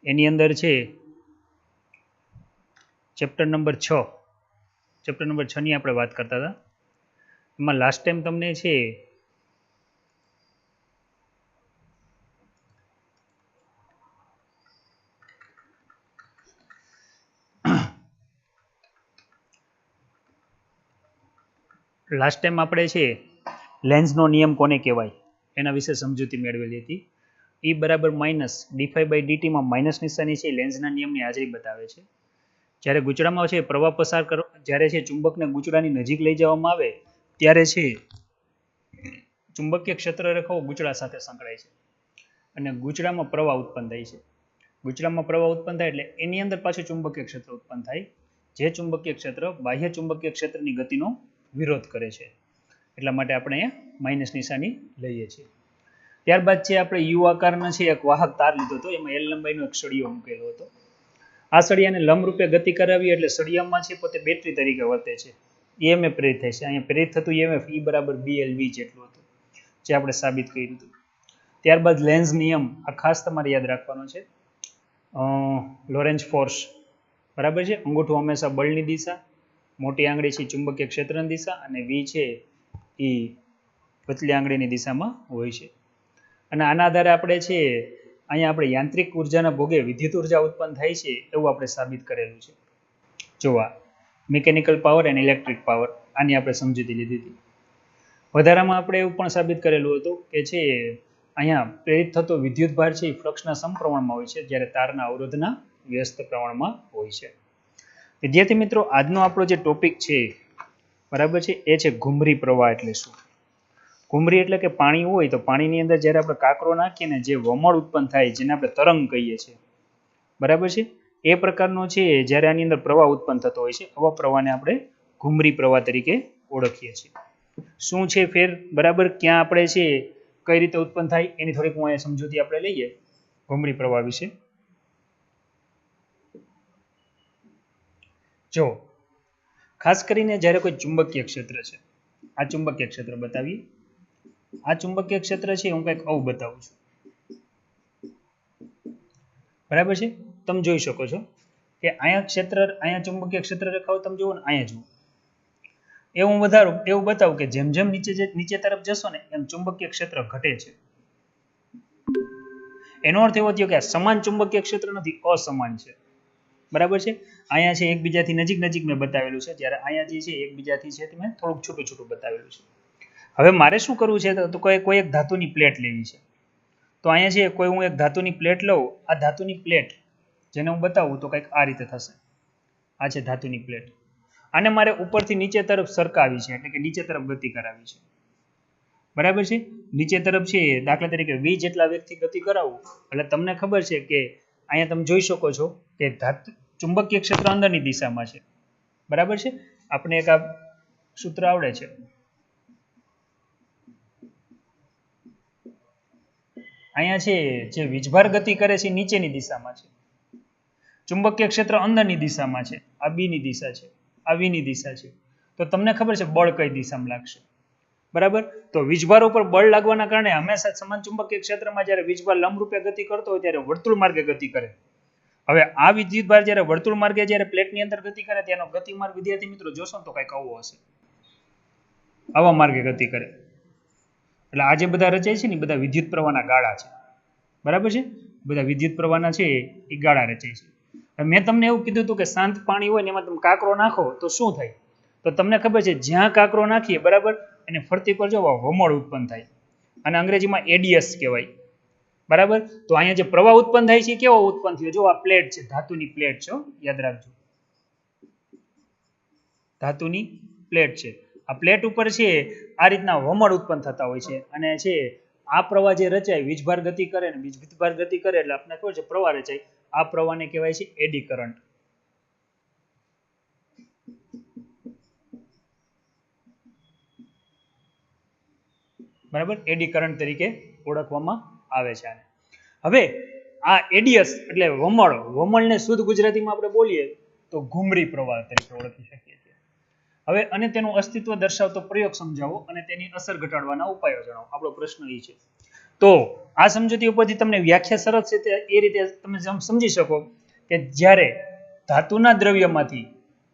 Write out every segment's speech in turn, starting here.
એની અંદર છે chapter number 6 ની આપણે વાત કરતા હતા. એમાં લાસ્ટ ટાઈમ તમને છે આપણે છે લેન્સનો નિયમ કોને કહેવાય એના વિશે સમજૂતી મેળવેલી હતી. E બરાબર માઇનસ d5/dt માં માઇનસ નિશાની છે લેન્સના નિયમની હાજરી બતાવે છે. જ્યારે ગૂંચળામાં છે પ્રવાહ પસાર જ્યારે છે ચુંબકને ગૂંચળાની નજીક લઈ જવામાં આવે ત્યારે છે ચુંબકીય ક્ષેત્ર રેખાઓ ગૂંચળા સાથે સંકળાય છે અને ગૂંચળામાં પ્રવાહ ઉત્પન્ન થાય છે. ગૂંચળામાં પ્રવાહ ઉત્પન્ન થાય એટલે એની અંદર પાછું ચુંબકીય ક્ષેત્ર ઉત્પન્ન થાય, જે ચુંબકીય ક્ષેત્ર બાહ્ય ચુંબકીય ક્ષેત્રની ગતિનો વિરોધ કરે છે. એટલા માટે આપણે અહીંયા માઇનસ નિશાની લઈએ છીએ. ત્યારબાદ છે આપણે યુ આકારના છે એક વાહક તાર લીધો હતો, એમાં એલ લંબાઈનો એક સળિયો મૂકેલો હતો. આ સળિયાને લંબરૂપે ગતિ કરાવી એટલે સળિયામાં છે પોતે બેટરી તરીકે વર્તે છે. EMF પ્રેરિત થાય છે. અહીંયા પ્રેરિત થતું EMF E બરાબર BLV જેટલું હતું, જે આપણે સાબિત કર્યું હતું. ત્યારબાદ લેન્સ નિયમ આ ખાસ તમારે યાદ રાખવાનો છે. લોરેન્જ ફોર્સ બરાબર છે. અંગૂઠું હંમેશા બળની દિશા, મોટી આંગળી છે ચુંબકીય ક્ષેત્રની દિશા અને V છે એ પતલી આંગળીની દિશામાં હોય છે. અને આના આધારે આપણે છે અહીંયા આપણે યાંત્રિક ઉર્જાના ભોગે વિદ્યુત ઉર્જા ઉત્પન્ન થાય છે એવું આપણે સાબિત કરેલું છે. જોવા મિકેનિકલ પાવર અને ઇલેક્ટ્રિક પાવર આની આપણે સમજૂતી લીધી હતી. વધારામાં આપણે એવું પણ સાબિત કરેલું હતું કે છે અહીંયા પ્રેરિત થતો વિદ્યુત ભાર છે એ ફ્લક્સના સમપ્રમાણમાં હોય છે, જ્યારે તારના અવરોધના વ્યસ્ત પ્રમાણમાં હોય છે. વિદ્યાર્થી મિત્રો, આજનો આપણો જે ટોપિક છે બરાબર છે એ છે ઘુમરી પ્રવાહ એટલે શું. ઘુમરી એટલે કે પાણી હોય તો પાણીની અંદર જ્યારે આપણે કાંકરો નાખીએ ને જે વમળ ઉત્પન્ન થાય, જેને આપણે તરંગ કહીએ છીએ બરાબર છે, એ પ્રકારનો છે જ્યારે આની અંદર પ્રવાહ ઉત્પન્ન થતો હોય છે, આવા પ્રવાહને આપણે ઘુમરી પ્રવાહ તરીકે ઓળખીએ છીએ. શું છે ફેર બરાબર, ક્યાં આપણે છે કઈ રીતે ઉત્પન્ન થાય એની થોડીક હું અહીંયા સમજૂતી આપણે લઈએ ઘુમરી પ્રવાહ વિશે. જો ખાસ કરીને જ્યારે કોઈ ચુંબકીય ક્ષેત્ર છે, આ ચુંબકીય ક્ષેત્ર બતાવીએ. આ ચુંબકીય ક્ષેત્ર છે હું કંઈક આવું બતાવું છું બરાબર છે. તમે જોઈ શકો છો કે અહીંયા ચુંબકીય ક્ષેત્ર રેખાઓ તમે જુઓ ને, અહીંયા જુઓ. એવું બતાવું કે જેમ જેમ નીચે તરફ જશો ને એમ ચુંબકીય ક્ષેત્ર ઘટે છે. એનો અર્થ એવો થયો કે આ સમાન ચુંબકીય ક્ષેત્ર નથી, અસમાન છે બરાબર છે. અહીંયા છે એકબીજાથી નજીક મેં બતાવેલું છે, જ્યારે અહીંયા જે છે એકબીજાથી છે મેં થોડુંક છૂટું બતાવેલું છે. હવે મારે શું કરવું છે તો કોઈ એક ધાતુની પ્લેટ લેવી છે. તો અહીંયા છે હું એક ધાતુની પ્લેટ લઉં. આ ધાતુની પ્લેટ જેને હું બતાવું તો કંઈક આ રીતે થશે. આ છે ધાતુની પ્લેટ. આને મારે ઉપરથી નીચે તરફ સરકાવી છે, એટલે કે નીચે તરફ ગતિ કરાવી છે બરાબર છે. નીચે તરફ છે દાખલા તરીકે V જેટલા વેગથી ગતિ કરાવું એટલે તમને ખબર છે કે અહીંયા તમે જોઈ શકો છો કે ચુંબકીય ક્ષેત્ર અંદરની દિશામાં છે બરાબર છે. આપણે એક આ સૂત્ર આવડે છે. અહીંયા છે જે વીજભાર ગતિ કરે છે નીચેની દિશામાં છે, ચુંબકીય ક્ષેત્ર અંદરની દિશામાં છે. આ B ની દિશા છે, આ V ની દિશા છે. તો તમને ખબર છે બળ કઈ દિશામાં લાગશે બરાબર. તો વીજભાર ઉપર બળ લાગવાના કારણે હંમેશા સમાન ચુંબકીય ક્ષેત્રમાં જ્યારે વીજભાર લંબરૂપે ગતિ કરતો હોય ત્યારે વર્તુળ માર્ગે ગતિ કરે. હવે આ વિદ્યુતભાર જ્યારે વર્તુળ માર્ગે જ્યારે પ્લેટની અંદર ગતિ કરે તેનો ગતિમાર્ગ વિદ્યાર્થી મિત્રો જોશો તો કંઈક આવો હશે, આવા માર્ગે ગતિ કરે. એટલે આ જે બધા રચાય છે ને બધા વિદ્યુત પ્રવાહના ગાળા છે બરાબર છે. બધા વિદ્યુત પ્રવાહના છે એ ગાળા રચાય છે. મેં તમને એવું કીધું હતું કે શાંત પાણી હોય ને એમાં તમે કાંકરો નાખો તો શું થાય, તો તમને ખબર છે જ્યાં કાંકરો નાખીએ બરાબર એને ફરતી પર જો વમળ ઉત્પન્ન થાય અને અંગ્રેજીમાં એડીએસ કહેવાય બરાબર. તો અહીંયા જે પ્રવાહ ઉત્પન્ન થાય છે કેવો ઉત્પન્ન થયો, જો આ પ્લેટ છે, ધાતુની પ્લેટ છે, યાદ રાખજો ધાતુની પ્લેટ છે. આ પ્લેટ ઉપર છે આ રીતના વમળ ઉત્પન્ન થતા હોય છે અને છે આ પ્રવાહ જે રચાય વીજભાર ગતિ કરે ને વીજભાર ગતિ કરે એટલે આપણે ખબર છે પ્રવાહ રચાય. આ પ્રવાહને કહેવાય છે એડી કરંટ બરાબર. એડી કરંટ તરીકે ઓળખવામાં આવે છે. હવે આ એડીએસ એટલે વમળને શુદ્ધ ગુજરાતીમાં આપણે બોલીએ તો ઘુમરી પ્રવાહ તરીકે ઓળખી શકીએ છીએ. હવે અને તેનું અસ્તિત્વ દર્શાવતો પ્રયોગ સમજાવો અને તેની અસર ઘટાડવાના ઉપાયો જણાવો. આપણો પ્રશ્ન એ છે. તો આ સમજૂતી ઉપરથી તમને વ્યાખ્યા સરસ છે એ રીતે તમે સમજી શકો કે જ્યારે ધાતુના દ્રવ્યમાંથી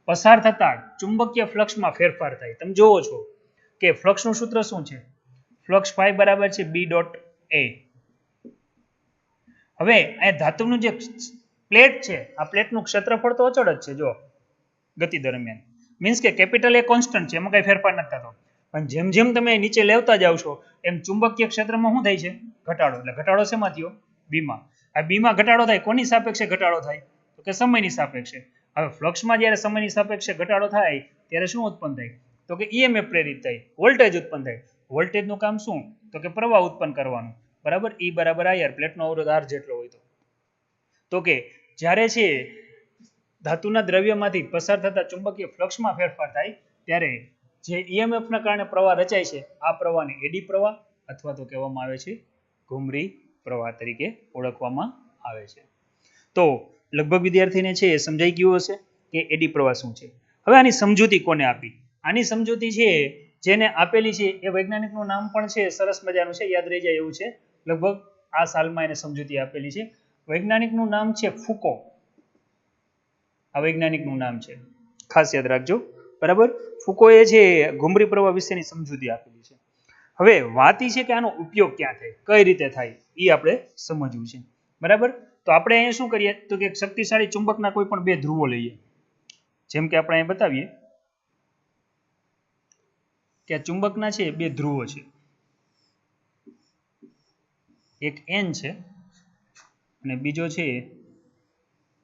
પસાર થતા ચુંબકીય ફ્લક્સમાં ફેરફાર થાય. તમે જોવો છો કે ફ્લક્સનું સૂત્ર શું છે? ફ્લક્સ ફાઈ બરાબર છે બી ડોટ એ. હવે આ ધાતુનું જે પ્લેટ છે આ પ્લેટનું ક્ષેત્રફળ તો અચળ જ છે જો ગતિ દરમિયાન, મીન્સ કે કેપિટલ એ કોન્સ્ટન્ટ છે, એમાં કઈ ફેરફાર નથી થતો. પણ જેમ જેમ તમે નીચે લેવતા જાવ છો એમ ચુંબકીય ક્ષેત્રમાં શું થાય છે? ઘટાડો. એટલે ઘટાડો શેમાં થયો? બીમાં. આ બીમાં ઘટાડો થાય, કોની સાપેક્ષે ઘટાડો થાય? તો કે સમયની સાપેક્ષે. હવે ફ્લક્સમાં જ્યારે સમયની સાપેક્ષે ઘટાડો થાય ત્યારે શું ઉત્પન્ન થાય? તો કે ઈએમએફ પ્રેરિત થાય, વોલ્ટેજ ઉત્પન્ન થાય. વોલ્ટેજનું કામ શું? તો કે પ્રવાહ ઉત્પન્ન કરવાનું. બરાબર, ઈ બરાબર આર, પ્લેટનો અવરોધ આર જેટલો હોય તો કે જ્યારે છે ધાતુના દ્રવ્યમાંથી પસાર થતા ચુંબકીય ફ્લક્સમાં ફેરફાર થાય ત્યારે જે ઈએમએફના કારણે પ્રવાહ રચાય છે આ પ્રવાહને એડી પ્રવાહ અથવા તો કહેવામાં આવે છે ઘુમરી પ્રવાહ તરીકે ઓળખવામાં આવે છે. તો લગભગ વિદ્યાર્થીને છે એ સમજાઈ ગયું હશે કે એડી પ્રવાહ શું છે. હવે આની સમજૂતી કોને આપી? આની સમજૂતી છે જેને આપેલી છે એ વૈજ્ઞાનિકનું નામ પણ છે સરસ મજાનું છે, યાદ રહી જાય એવું છે. લગભગ આ સાલમાં એને સમજૂતી આપેલી છે. વૈજ્ઞાનિકનું નામ છે ફુકો. આ વૈજ્ઞાનિકનું નામ છે, ખાસ યાદ રાખજો. બરાબર, ફુકોએ છે ઘુમરી પ્રવાહ વિશેની સમજૂતી આપેલી છે. હવે વાત એ છે કે આનો ઉપયોગ ક્યાં થાય, કઈ રીતે થાય એ આપણે સમજવું છે. બરાબર, તો આપણે અહીંયા શું કરીએ તો કે શક્તિશાળી ચુંબકના કોઈ પણ બે ધ્રુવો લઈએ. જેમ કે આપણે અહીં બતાવીએ કે આ ચુંબકના છે બે ધ્રુવો છે, એક એન છે અને બીજો છે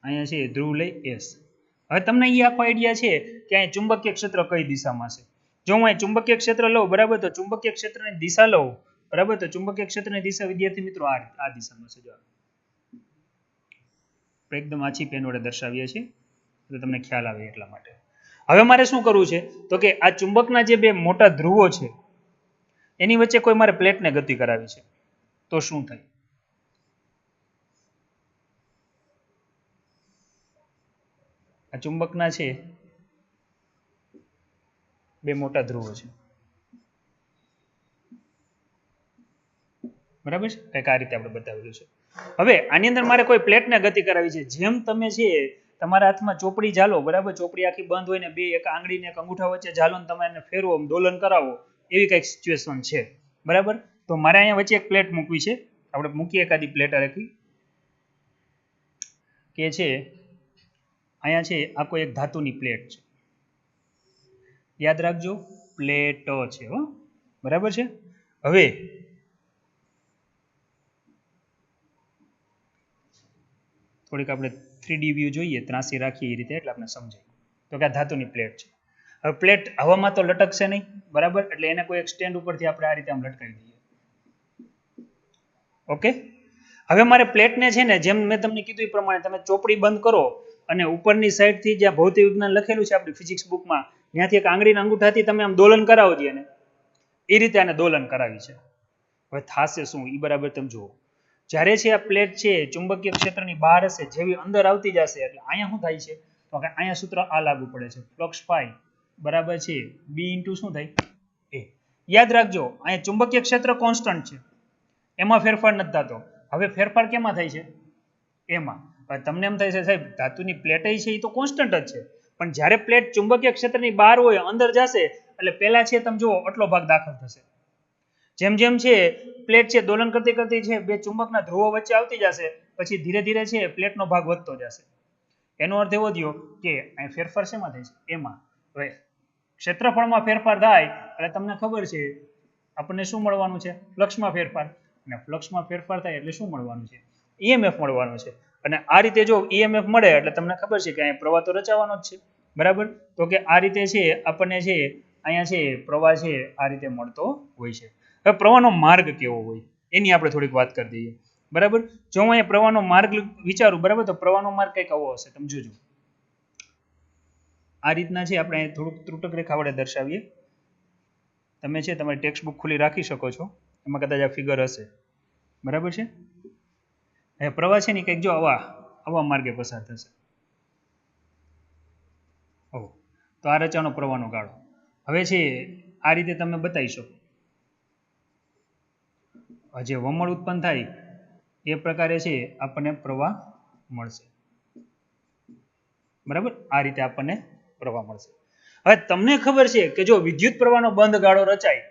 અહીંયા છે ધ્રુવ લઈ એસ. હવે તમને એ આખો આઈડિયા છે કે અહીં ચુંબકીય ક્ષેત્ર કઈ દિશામાં છે. જો હું અહીં ચુંબકીય ક્ષેત્ર લઉં, બરાબર, તો ચુંબકીય ક્ષેત્રની દિશા લઉં, બરાબર, તો ચુંબકીય ક્ષેત્રની દિશા વિદ્યાર્થી મિત્રો આ દિશામાં છે. જો એકદમ આછી પેન વડે દર્શાવીએ છીએ તો તમને ખ્યાલ આવે એટલા માટે. હવે મારે શું કરવું છે તો કે આ ચુંબકના જે બે મોટા ધ્રુવો છે એની વચ્ચે કોઈ મારે પ્લેટને ગતિ કરાવી છે તો શું થાય? આ ચુંબકના છે બે મોટા ધ્રુવો છે, બરાબર છે, કંઈક આ રીતે આપણે બતાવેલું છે. હવે આની અંદર મારે કોઈ પ્લેટને ગતિ કરાવી છે. જેમ તમે છે તમારા હાથમાં ચોપડી ઝાલો, બરાબર, ચોપડી આખી બંધ હોય ને બે એક આંગળીને એક અંગૂઠા વચ્ચે ઝાલો ને તમે એને ફેરવો, દોલન કરાવો, એવી કંઈક સિચ્યુએશન છે. બરાબર, તો મારે અહીંયા વચ્ચે એક પ્લેટ મૂકવી છે. આપણે મૂકીએ એકાદી પ્લેટ રાખી કે છે અહીંયા છે આ કોઈ એક ધાતુની પ્લેટ છે, યાદ રાખજો પ્લેટ છે, હો, બરાબર છે. હવે થોડીક આપણે 3D વ્યૂ જોઈએ, ત્રાસી રાખીએ એ રીતે, એટલે આપણે સમજાય તો કે આ ધાતુની પ્લેટ છે. હવે પ્લેટ હવામાં તો લટકશે નહીં, બરાબર, એટલે એને કોઈ એક સ્ટેન્ડ ઉપરથી આપણે આ રીતે આમ લટકાવી દઈએ. ઓકે, હવે મારે પ્લેટને છે ને જેમ મેં તમને કીધું એ પ્રમાણે તમે ચોપડી બંધ કરો અને ઉપરની સાઈડથી જ્યાં ભૌતિક વિજ્ઞાન લખેલું છે આપણી ફિઝિક્સ બુકમાં, ત્યાંથી એક આંગળીના અંગૂઠાથી તમે આમ દોલન કરાવો છો એને, એ રીતે આને દોલન કરાવી છે. હવે થશે શું એ બરાબર તમે જુઓ. જ્યારે છે આ પ્લેટ છે ચુંબકીય ક્ષેત્રની બહાર હશે, જેવી અંદર આવતી જશે એટલે અહીંયા શું થાય છે તો કે અહીંયા સૂત્ર આ લાગુ પડે છે, ફ્લક્સ ફાઈ બરાબર છે બી ઇન્ટુ શું થાય એ. યાદ રાખજો અહીંયા ચુંબકીય ક્ષેત્ર કોન્સ્ટન્ટ છે, એમાં ફેરફાર નથી થતો. હવે ફેરફાર કેમાં થાય છે? એમાં. હવે તમને એમ થાય છે સાહેબ ધાતુની પ્લેટ છે એ તો કોન્સ્ટન્ટ જ છે, પણ જ્યારે પ્લેટ ચુંબકીય ક્ષેત્રની બહાર હોય અંદર જશે એટલે પહેલા છે તમે જુઓ આટલો ભાગ દાખલ થશે. જેમ જેમ છે પ્લેટ છે દોલન કરતી કરતી છે બે ચુંબકના ધ્રુવો વચ્ચે આવતી જશે, પછી ધીરે ધીરે છે પ્લેટનો ભાગ વધતો જશે. એનો અર્થ એવો થયો કે અહીં ફેરફાર શેમાં થાય છે? એમાં. હવે ક્ષેત્રફળમાં ફેરફાર થાય એટલે તમને ખબર છે આપણને શું મળવાનું છે? ફ્લક્સમાં ફેરફાર. અને ફ્લક્સમાં ફેરફાર થાય એટલે શું મળવાનું છે? ઈએમએફ મળવાનું છે. અને આ રીતે જો ઈએમએફ મળે એટલે તમને ખબર છે કે અહીંયા પ્રવાહ તો રચાવાનો જ છે, બરાબર. તો કે આ રીતે છે આપણને છે અહીંયા છે પ્રવાહ છે આ રીતે મળતો હોય છે. હવે પ્રવાહનો માર્ગ કેવો હોય એની આપણે થોડીક વાત કરી દઈએ, બરાબર. જો હું અહીંયા પ્રવાહનો માર્ગ વિચારું, બરાબર, તો પ્રવાહનો માર્ગ કંઈક આવો હશે, તમે જોજો. આ રીતના છે આપણે થોડુંક ત્રુટક રેખા વડે દર્શાવીએ. તમે છે તમારી ટેક્સ્ટ બુક ખુલ્લી રાખી શકો છો, એમાં કદાચ આ ફિગર હશે, બરાબર છે. હવે પ્રવાહ છે ને કંઈક જો આવા માર્ગે પસાર થશે. તો આ રચાનો પ્રવાહનો ગાળો. હવે છે આ રીતે તમે બતાવી શકો. જે વમળ ઉત્પન્ન થાય એ પ્રકારે છે આપણને પ્રવાહ મળશે. બરાબર, આ રીતે આપણને પ્રવાહ મળશે. હવે તમને ખબર છે કે જો વિદ્યુત પ્રવાહનો બંધ ગાળો રચાય,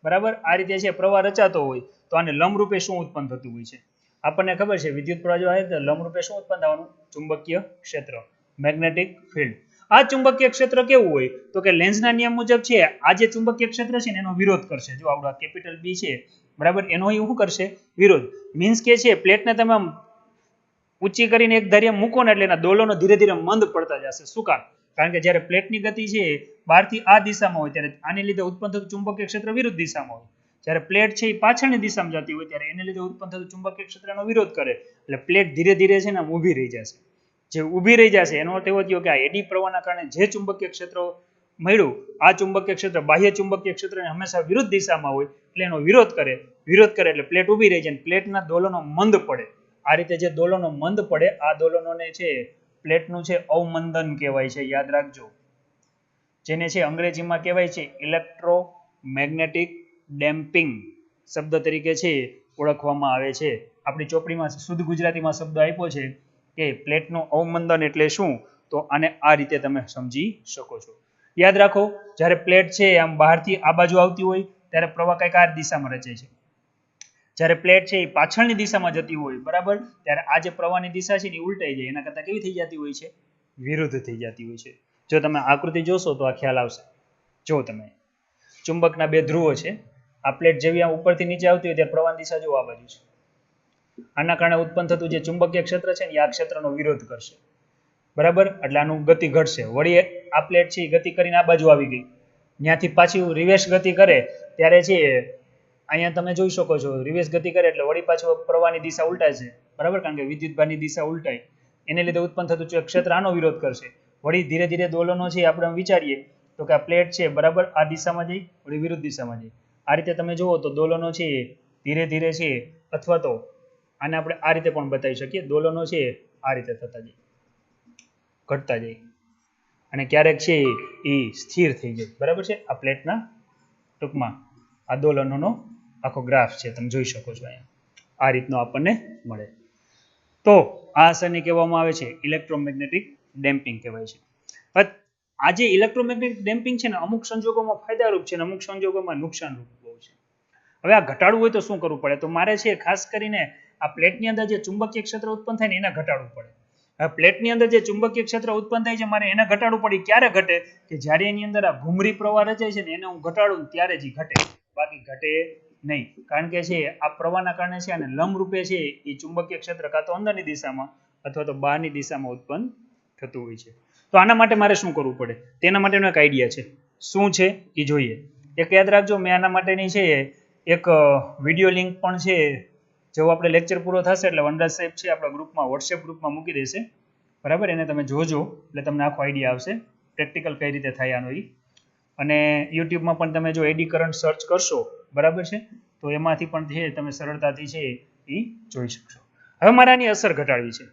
બરાબર, આ રીતે છે પ્રવાહ રચાતો હોય તો આને લંબરૂપે શું ઉત્પન્ન થતું હોય છે? આપણને ખબર છે વિદ્યુત પ્રવાહ જો આવે તો લંબરૂપે શું ઉત્પન્ન થવાનું? ચુંબકીય ક્ષેત્ર, મેગ્નેટિક ફિલ્ડ. આ ચુંબકીય ક્ષેત્ર કેવું હોય તો કે લેન્ઝના નિયમ મુજબ છે આ જે ચુંબકીય ક્ષેત્ર છે ને એનો વિરોધ કરશે. જો આવડા કેપિટલ બી છે, બરાબર, એનો શું કરશે? વિરોધ. મીન્સ કે છે પ્લેટને તમે ઊંચી કરીને એક ધાર્યા મૂકો ને એટલે એના દોલનો ધીરે ધીરે મંદ પડતા જશે. શું કામ? કારણ કે જ્યારે પ્લેટની ગતિ છે બહારથી આ દિશામાં હોય ત્યારે આને લીધે ઉત્પન્ન થતું ચુંબકીય ક્ષેત્ર વિરુદ્ધ દિશામાં હોય. જ્યારે પ્લેટ છે એ પાછળની દિશામાં જતી હોય ત્યારે એને લીધે ઉત્પન્ન થતું ચુંબકીય ક્ષેત્રનો વિરોધ કરે એટલે પ્લેટ ધીરે ધીરે છે ને આમ ઊભી રહી જશે. જે ઊભી રહી જશે એનો અર્થ એવો થયો કે આ એડી પ્રવાહના કારણે જે ચુંબકીય ક્ષેત્ર મળ્યું, આ ચુંબકીય ક્ષેત્ર બાહ્ય ચુંબકીય ક્ષેત્રને હંમેશા વિરુદ્ધ દિશામાં હોય એટલે એનો વિરોધ કરે એટલે પ્લેટ ઊભી રહી જાય, પ્લેટના દોલનો મંદ પડે. આ રીતે જે દોલનો મંદ પડે આ દોલનોને છે પ્લેટનું છે અવમંદન કહેવાય છે. યાદ રાખજો, જેને છે અંગ્રેજીમાં કહેવાય છે ઇલેક્ટ્રોમેગ્નેટિક ડેમ્પિંગ શબ્દ તરીકે છે ઓળખવામાં આવે છે. આપણી ચોપડીમાં શુદ્ધ ગુજરાતીમાં શબ્દ આપ્યો છે કે પ્લેટનું અવમંદન એટલે શું, તો આને આ રીતે તમે સમજી શકો છો. યાદ રાખો, જ્યારે પ્લેટ છે આમ બહારથી આ બાજુ આવતી હોય ત્યારે પ્રવાહ કંઈક આ દિશામાં રચાય છે. જ્યારે પ્લેટ છે એ પાછળની દિશામાં જતી હોય, બરાબર, ત્યારે આ જે પ્રવાહની દિશા છે એ ઉલટાઈ જાય, એના કરતાં કેવી થઈ જતી હોય છે? વિરુદ્ધ થઈ જતી હોય છે. જો તમે આકૃતિ જોશો તો આ ખ્યાલ આવશે. જો તમે ચુંબકના બે ધ્રુવો છે, આ પ્લેટ જેવી આ ઉપરથી નીચે આવતી હોય ત્યારે પ્રવાહની દિશા જો આ બાજુ છે. આના કારણે ઉત્પન્ન થતું જે ચુંબકીય ક્ષેત્ર છે ને એ આ ક્ષેત્રનો વિરોધ કરશે, બરાબર, એટલે આનું ગતિ ઘટશે. વળી આ પ્લેટ છે એ ગતિ કરીને આ બાજુ આવી ગઈ, ત્યાંથી પાછી રિવર્સ ગતિ કરે ત્યારે છે અહીંયા તમે જોઈ શકો છો રિવર્સ ગતિ કરે એટલે વળી પાછો પ્રવાહની દિશા ઉલટાય છે, બરાબર, કારણ કે વિદ્યુતભારની દિશા ઉલટાય એને લીધે ઉત્પન્ન થતું ક્ષેત્ર આનો વિરોધ કરશે. વળી ધીરે ધીરે દોલનો છે આપણે વિચારીએ તો કે આ પ્લેટ છે, બરાબર, આ દિશામાં જઈ વળી વિરુદ્ધ દિશામાં જઈ. આ રીતે તમે જુઓ તો દોલનો છે ધીરે ધીરે છે, અથવા તો આને આપણે આ રીતે પણ બતાવી શકીએ, દોલનો છે આ રીતે થતા જાય, ઘટતા જાય અને ક્યારેક છે એ સ્થિર થઈ જાય, બરાબર છે. આ પ્લેટના ટૂંકમાં આ દોલનોનો આખો ગ્રાફ છે, તમે જોઈ શકો છો અહીંયા આ રીતનો આપણને મળે. તો આ અસરને કહેવામાં આવે છે ઇલેક્ટ્રોમેગ્નેટિક ડેમ્પિંગ કહેવાય છે. આ જે ઇલેક્ટ્રોમેગ્નેટિક ડેમ્પિંગ છે ને અમુક સંજોગોમાં ફાયદારૂપ છે અને અમુક સંજોગોમાં નુકસાનરૂપ બહુ છે. હવે આ ઘટાડવું હોય તો શું કરવું પડે? તો મારે છે ખાસ કરીને આ પ્લેટની અંદર જે ચુંબકીય ક્ષેત્ર ઉત્પન્ન થાય ને એને ઘટાડવું પડે. હવે પ્લેટની અંદર જે ચુંબકીય ક્ષેત્ર ઉત્પન્ન થાય છે મારે એને ઘટાડવું પડે. ક્યારે ઘટે? કે જ્યારે એની અંદર આ ઘૂમરી પ્રવાહ રચાય છે ને એને હું ઘટાડું ત્યારે જ ઘટે, બાકી ઘટે નહીં. કારણ કે છે આ પ્રવાહના કારણે છે અને લંબરૂપે છે એ ચુંબકીય ક્ષેત્ર કાં તો અંદરની દિશામાં અથવા તો બહારની દિશામાં ઉત્પન્ન થતું હોય છે. તો આના માટે મારે શું કરવું પડે? તેના માટેનો એક આઈડિયા છે. શું છે એ જોઈએ. એક યાદ રાખજો, મેં આના માટેની છે એક વિડીયો લિંક પણ છે, જેવો આપણે લેક્ચર પૂરો થશે એટલે વનરાજ સાહેબ છે આપણા ગ્રુપમાં વોટ્સએપ ગ્રુપમાં મૂકી દેશે, બરાબર, એને તમે જોજો એટલે તમને આખો આઈડિયા આવશે પ્રેક્ટિકલ કઈ રીતે થાય આનો એ. અને યુટ્યુબમાં પણ તમે જો એડી કરંટ સર્ચ કરશો, બરાબર છે, તો એમાંથી પણ છે તમે સરળતાથી છે એ જોઈ શકશો. હવે મારે આની અસર ઘટાડવી છે.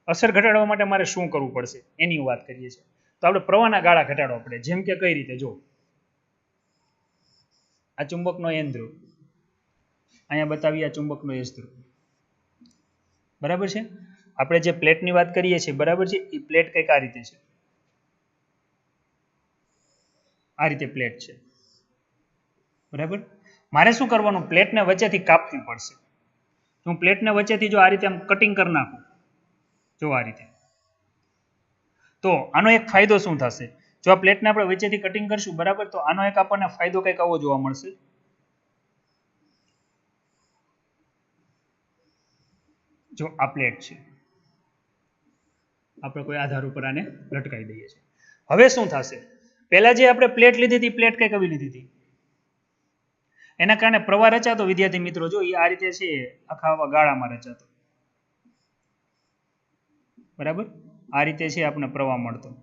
અસર ઘટાડવા માટે મારે શું કરવું પડશે એની વાત કરીએ છીએ. તો આપણે પ્રવાહના ગાળા ઘટાડવા પડે. જેમ કે કઈ રીતે? જો આ ચુંબકનો એન ધ્રુવ, અહીંયા બતાવી આ ચુંબકનો એસ ધ્રુવ, બરાબર છે. આપણે જે પ્લેટની વાત કરીએ છીએ, બરાબર છે, એ પ્લેટ કંઈક આ રીતે છે, આ રીતે પ્લેટ છે, બરાબર. મારે શું કરવાનું? પ્લેટને વચ્ચેથી કાપવી પડશે. હું પ્લેટને વચ્ચેથી જો આ રીતે આમ કટિંગ કરી નાખું, જો આ રીતે, તો આનો એક ફાયદો શું થશે? જો આ પ્લેટને આપણે વચ્ચેથી કટિંગ કરશું, બરાબર, તો આનો એક આપણને ફાયદો કંઈક આવો જોવા મળશે. જો આ પ્લેટ છે, આપણે કોઈ આધાર ઉપર આને લટકાવી દઈએ છીએ. હવે શું થશે? પહેલા જે આપણે પ્લેટ લીધી હતી, પ્લેટ કઈ કવી લીધી હતી, એના કારણે પ્રવાહ રચાતો, વિદ્યાર્થી મિત્રો, જો એ આ રીતે છે આખા આવા ગાળામાં રચાતો, બરાબર, આ રીતે છે આપણે પ્રવાહ મળતો